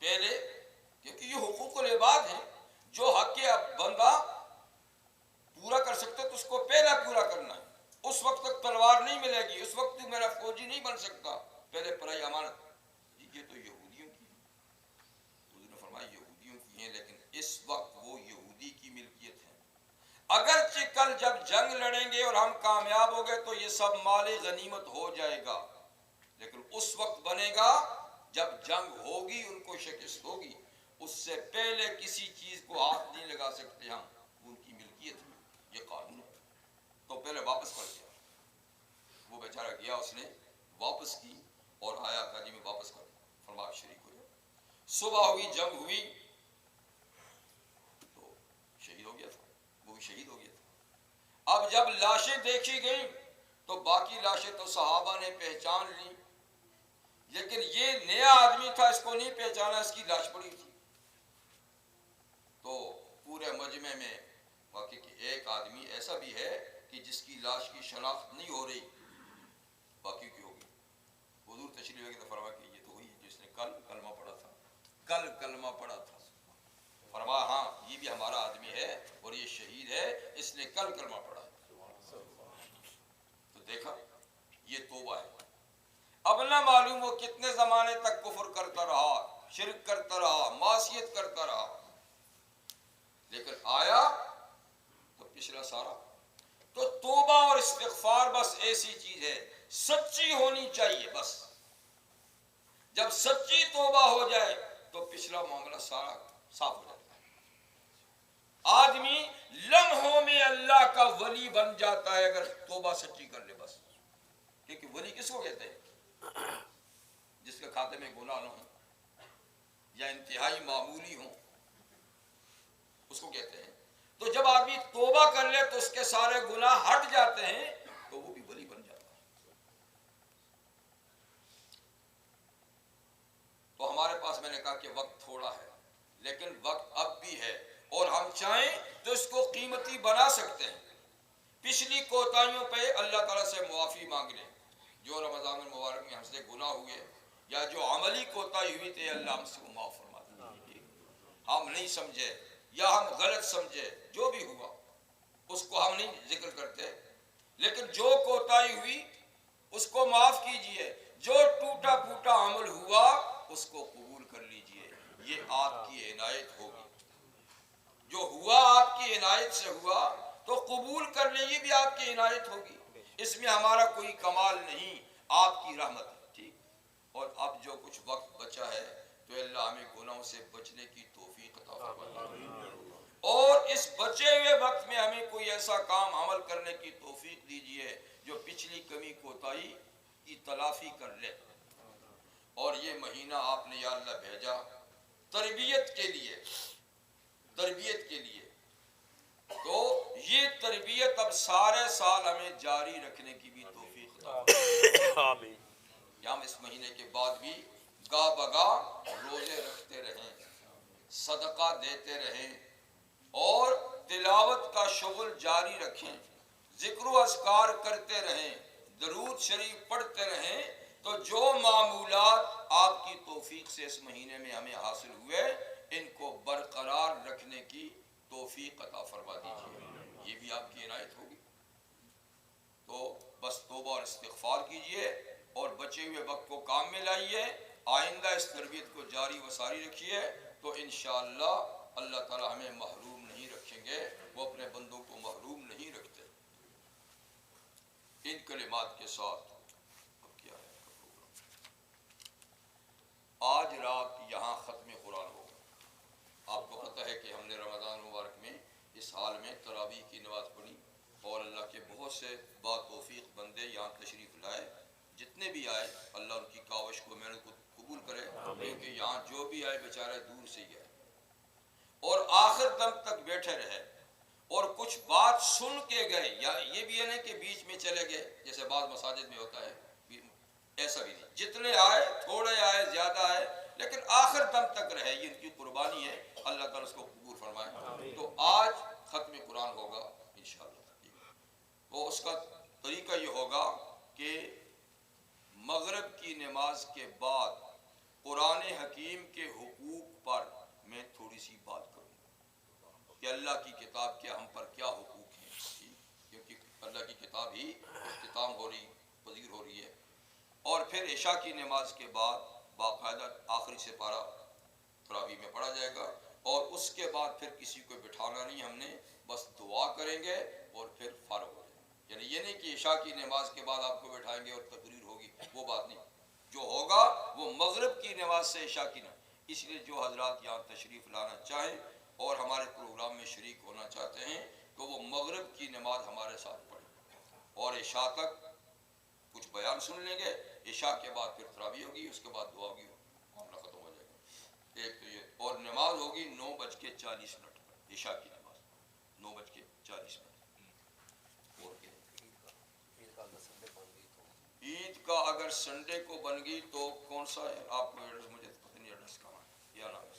پہلے، کیونکہ یہ حقوق العباد ہیں، جو حق بندہ پورا کر سکتا تو اس کو پہلا پورا کرنا ہے۔ اس وقت تک تلوار نہیں ملے گی، اس وقت تو میرا فوجی نہیں بن سکتا، پہلے پرائی امانت۔ یہ تو یہودیوں کی ہے، حضور نے فرمایا یہودیوں کی ہیں، لیکن اس وقت وہ یہودی کی ملکیت ہے۔ اگرچہ کل جب جنگ لڑیں گے اور ہم کامیاب ہو گئے تو یہ سب مال غنیمت ہو جائے گا، لیکن اس وقت بنے گا جب جنگ ہوگی، ان کو شکست ہوگی، اس سے پہلے کسی چیز کو ہاتھ نہیں لگا سکتے ہم، ان کی ملکیت ہے، یہ قانون ہے۔ تو پہلے واپس کر دیا، وہ بیچارہ گیا، اس نے واپس کی اور آیا کہ جی میں واپس کر دوں، فرمایا شریک ہو جائے۔ صبح ہوئی، جنگ ہوئی تو شہید ہو گیا تھا، وہ بھی شہید ہو گیا تھا۔ اب جب لاشیں دیکھی گئیں تو باقی لاشیں تو صحابہ نے پہچان لی، لیکن یہ نیا آدمی تھا، اس کو نہیں پہچانا، اس کی لاش پڑی تھی۔ تو پورے مجمع میں واقعی کہ ایک آدمی ایسا بھی ہے کہ جس کی لاش کی شناخت نہیں ہو رہی، باقی کی ہوگی۔ حضور تشریف لے کے فرمایا کہ یہ تو وہی ہے جس نے کل کلمہ پڑھا تھا، کل کلمہ پڑھا تھا۔ فرمایا ہاں یہ بھی ہمارا آدمی ہے اور یہ شہید ہے، اس نے کل کلمہ پڑھا۔ تو دیکھا یہ توبہ ہے۔ اب نہ معلوم وہ کتنے زمانے تک کفر کرتا رہا، شرک کرتا رہا، معصیت کرتا رہا، لیکن آیا تو پچھلا سارا۔ تو توبہ اور استغفار بس ایسی چیز ہے، سچی ہونی چاہیے بس۔ جب سچی توبہ ہو جائے تو پچھلا معاملہ سارا صاف ہو جاتا ہے۔ آدمی لمحوں میں اللہ کا ولی بن جاتا ہے اگر توبہ سچی کر لے بس۔ کیونکہ ولی کس کو کہتے ہیں؟ جس کے کھاتے میں گناہ نہ ہو یا انتہائی معمولی ہوں، اس کو کہتے ہیں۔ تو جب آدمی توبہ کر لے تو اس کے سارے گناہ ہٹ جاتے ہیں تو وہ بھی ولی بن جاتا ہے۔ تو ہمارے پاس میں نے کہا کہ وقت تھوڑا ہے، لیکن وقت اب بھی ہے اور ہم چاہیں تو اس کو قیمتی بنا سکتے ہیں۔ پچھلی کوتاہیوں پہ اللہ تعالیٰ سے معافی مانگ لیں، جو رمضان المبارک میں ہم سے گناہ ہوئے یا جو عملی کوتاہی ہوئی تھی، اللہ ہم سے معاف فرما دے۔ ہم نہیں سمجھے یا ہم غلط سمجھے، جو بھی ہوا اس کو ہم نہیں ذکر کرتے، لیکن جو کوتاہی ہوئی اس کو معاف کیجئے۔ جو ٹوٹا پھوٹا عمل ہوا اس کو قبول کر لیجئے، یہ آپ کی عنایت ہوگی۔ جو ہوا آپ کی عنایت سے ہوا تو قبول کر لیں، یہ بھی آپ کی عنایت ہوگی، اس میں ہمارا کوئی کمال نہیں، آپ کی رحمت ہے۔ ٹھیک، اور اب جو کچھ وقت بچا ہے تو اللہ ہمیں گناہوں سے بچنے کی توفیق عطا فرمائے، اور اس بچے ہوئے وقت میں ہمیں کوئی ایسا کام عمل کرنے کی توفیق دیجئے جو پچھلی کمی کوتاہی کی تلافی کر لے۔ اور یہ مہینہ آپ نے یا اللہ بھیجا تربیت کے لیے، تربیت کے لیے، تو یہ تربیت اب سارے سال ہمیں جاری رکھنے کی بھی توفیق عطا فرمائے کہ ہم اس مہینے کے بعد بھی گاہ بگاہ روزے رکھتے رہیں، صدقہ دیتے رہیں اور تلاوت کا شغل جاری رکھیں، ذکر و اذکار کرتے رہیں، درود شریف پڑھتے رہیں، تو جو معمولات آپ کی توفیق سے اس مہینے میں ہمیں حاصل ہوئے ان کو برقرار رکھنے کی توفیق عطا فرما دیجیے، یہ بھی آپ کی عنایت ہوگی۔ تو بس توبہ اور استغفار کیجئے اور بچے ہوئے وقت کو کام میں لائیے، آئندہ اس تربیت کو جاری و ساری رکھیے، تو انشاءاللہ اللہ تعالی ہمیں محروم نہیں رکھیں گے، وہ اپنے بندوں کو محروم نہیں رکھتے۔ ان کلمات کے ساتھ اب کیا ہے آج رات یہاں ختم قرآن ہوگا۔ آپ کو پتہ ہے کہ ہم نے رمضان مبارک میں اس حال میں تراویح کی نماز پڑھی، اور اللہ کے بہت سے با توفیق بندے یہاں تشریف لائے۔ جتنے بھی آئے اللہ ان کی کاوش کو محنت کو قبول کرے، کیونکہ یہاں جو بھی آئے بیچارے دور سے ہی آئے اور آخر دم تک بیٹھے رہے، اور کچھ بات سن کے گئے، یا یہ بھی ہے نا کہ بیچ میں چلے گئے جیسے بعض مساجد میں ہوتا ہے، ایسا بھی نہیں۔ جتنے آئے، تھوڑے آئے تو آئے، لیکن آخر دم تک رہے، یہ ان کی قربانی ہے، اللہ تعالیٰ اس کو قبول فرمائے۔ تو آج ختم قرآن ہوگا انشاءاللہ۔ تو اس کا طریقہ یہ ہوگا کہ مغرب کی نماز کے بعد قرآن حکیم کے حقوق پر میں تھوڑی سی بات کروں گا کہ اللہ کی کتاب کے ہم پر کیا حقوق ہیں، کیونکہ اللہ کی کتاب ہی اختتام ہو رہی، پذیر ہو رہی ہے۔ اور پھر عشاء کی نماز کے بعد باقاعدہ آخری سپارہ تراویح میں پڑھا جائے گا، اور اس کے بعد پھر کسی کو بٹھانا نہیں، ہم نے بس دعا کریں گے اور پھر فارغ ہو جائیں گے۔ یعنی یہ نہیں کہ عشاء کی نماز کے بعد آپ کو بٹھائیں گے اور تقریر ہوگی، وہ بات نہیں۔ جو ہوگا وہ مغرب کی نماز سے عشاء کی نماز۔ اس لیے جو حضرات یہاں تشریف لانا چاہیں اور ہمارے پروگرام میں شریک ہونا چاہتے ہیں تو وہ مغرب کی نماز ہمارے ساتھ پڑھیں، اور عشاء تک کچھ بیان سن لیں گے، عشاء کے بعد پھر تراویح ہوگی، اس کے بعد دعا ہوگی، معاملہ ختم ہو جائے گا۔ ایک تو یہ، اور نماز ہوگی 9:40 پر، عشاء کی نماز 9:40۔ اور کیا؟ عید کا اگر سنڈے کو بن گئی تو کون سا ہے؟ آپ کو ایڈریس مجھے پتہ نہیں، ایڈریس کہاں ہے، کیا نام ہے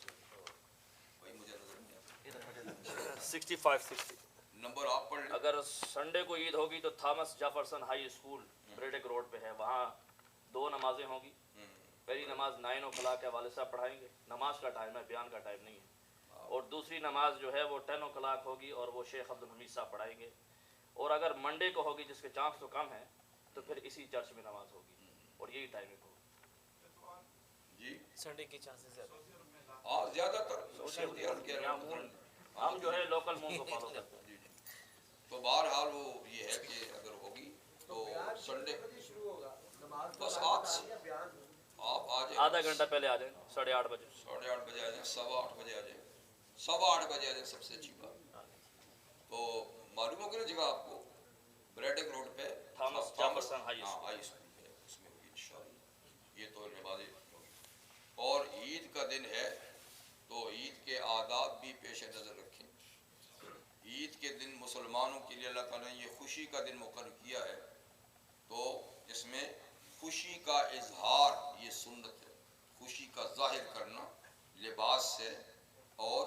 بھائی، مجھے نظر نہیں آتا۔ 6560 نمبر آپ پڑھ لیں۔ اگر سنڈے کو عید ہوگی تو Thomas Jefferson high school Braddock road پہ ہے، وہاں 2 نمازیں ہوں گی۔ پہلی نماز 9 o'clock ہے، والد صاحب پڑھائیں گے، نماز کا ٹائم ہے، بیان کا ٹائم نہیں ہے۔ اور دوسری نماز جو ہے وہ 10 o'clock ہوگی، اور وہ شیخ عبد الحمید صاحب پڑھائیں گے۔ اور اگر منڈے کو ہوگی، جس کے چانس تو کم ہے، تو پھر اسی چرچ میں نماز ہوگی، اور یہی ٹائمنگ ہوگی۔ جی سنڈے کی چانسز زیادہ، ہاں زیادہ تر سعودی عرب کے ہم جو ہے لوکل مون کو فالو کرتے ہیں۔ جی جی، تو بہرحال وہ یہ ہے کہ اگر ہوگی تو سنڈے بس آپ آ جائیں، آدھا گھنٹہ پہلے آ جائیں، 8:30 بجے۔ 8:30 بجے آ جائیں، 8:15 بجے آ جائیں، 8:15 بجے آ جائیں، سب سے اچھی بات۔ تو معلوم ہو گیا جگہ آپ کو، بریڈک روڈ پہ Thomas Jefferson high school. High school ہے، اس میں ہوگی انشاءاللہ۔ یہ تو نمازیں ہوگی، اور عید کا دن ہے تو عید کے آداب بھی پیش نظر رکھیں۔ عید کے دن مسلمانوں کے لیے اللہ تعالیٰ نے یہ خوشی کا دن مقرر کیا ہے، تو اس میں خوشی کا اظہار یہ سنت ہے، خوشی کا ظاہر کرنا لباس سے اور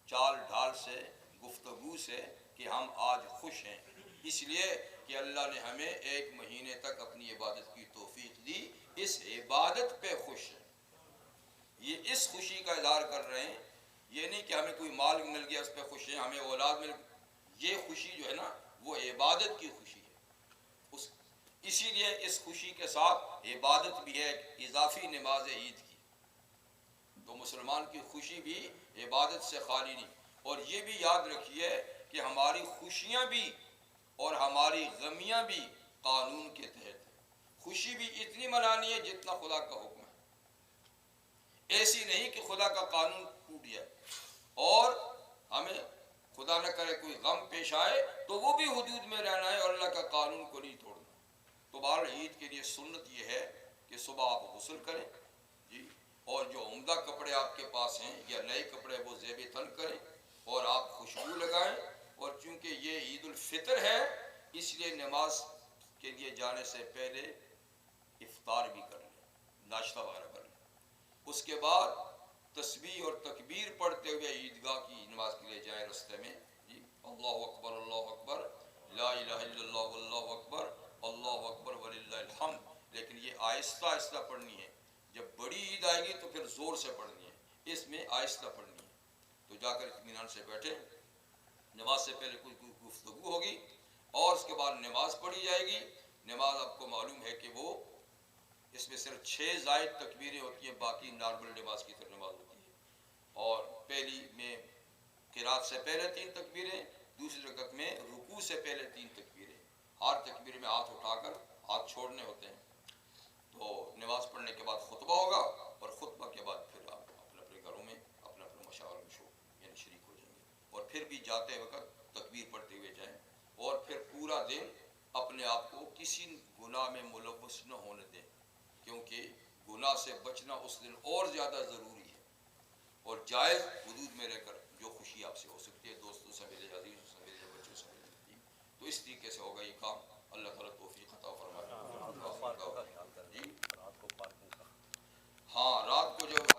چال ڈھال سے، گفتگو سے، کہ ہم آج خوش ہیں، اس لیے کہ اللہ نے ہمیں 1 مہینے تک اپنی عبادت کی توفیق دی، اس عبادت پہ خوش ہیں۔ یہ اس خوشی کا اظہار کر رہے ہیں، یہ نہیں کہ ہمیں کوئی مال مل گیا اس پہ خوش ہیں، ہمیں اولاد مل گئی۔ یہ خوشی جو ہے نا وہ عبادت کی خوشی ہے، اسی لیے اس خوشی کے ساتھ عبادت بھی ہے، ایک اضافی نماز عید کی۔ تو مسلمان کی خوشی بھی عبادت سے خالی نہیں۔ اور یہ بھی یاد رکھیے کہ ہماری خوشیاں بھی اور ہماری غمیاں بھی قانون کے تحت ہیں۔ خوشی بھی اتنی منانی ہے جتنا خدا کا حکم ہے، ایسی نہیں کہ خدا کا قانون ٹوٹ جائے اور ہمیں خدا نہ کرے کوئی غم پیش آئے تو وہ بھی حدود میں رہنا ہے اور اللہ کا قانون کو نہیں توڑنا۔ تو بہر عید کے لیے سنت یہ ہے کہ صبح آپ غسل کریں، جی، اور جو عمدہ کپڑے آپ کے پاس ہیں یا نئے کپڑے وہ زیب تن کریں، اور آپ خوشبو لگائیں، اور چونکہ یہ عید الفطر ہے اس لیے نماز کے لیے جانے سے پہلے افطار بھی کر لیں، ناشتہ وغیرہ کر لیں۔ اس کے بعد تسبیح اور تکبیر پڑھتے ہوئے عیدگاہ کی نماز کے لیے جائیں، رستے میں جی اللہ اکبر اللہ اکبر لا الہ الا اللہ واللہ اکبر اللہ اکبر وللہ الحمد، لیکن یہ آہستہ آہستہ پڑھنی ہے۔ جب بڑی عید آئے گی تو پھر زور سے پڑھنی ہے، اس میں آہستہ پڑھنی ہے۔ تو جا کر اطمینان سے بیٹھے، نماز سے پہلے کوئی گفتگو ہوگی اور اس کے بعد نماز پڑھی جائے گی۔ نماز آپ کو معلوم ہے کہ وہ اس میں صرف 6 زائد تکبیریں ہوتی ہیں، باقی نارمل نماز کی طرح نماز ہوتی ہے۔ اور پہلی میں قرات سے پہلے 3 تکبیریں، دوسری رکعت میں رکوع سے پہلے 3 تکبیریں، ہر تکبیر میں ہاتھ اٹھا کر ہاتھ چھوڑنے ہوتے ہیں۔ تو نماز پڑھنے کے بعد خطبہ ہوگا، اور خطبہ کے بعد پھر آپ اپنے اپنے گھروں میں اپنے اپنے مشاورے میں یعنی شریک ہو جائیں گے، اور پھر بھی جاتے وقت تکبیر پڑھتے ہوئے جائیں، اور پھر پورا دن اپنے آپ کو کسی گناہ میں ملوث نہ ہونے دیں، کیونکہ گناہ سے بچنا اس دن اور زیادہ ضروری ہے، اور جائز حدود میں رہ کر جو خوشی آپ سے ہو سکتی ہے، دوستوں سے ملے، عزیزوں سے ملے، بچوں سے ملے، تو اس طریقے سے ہوگا یہ کام۔ اللہ تعالیٰ توفیق عطا فرمائے۔ جی ہاں، رات کو جب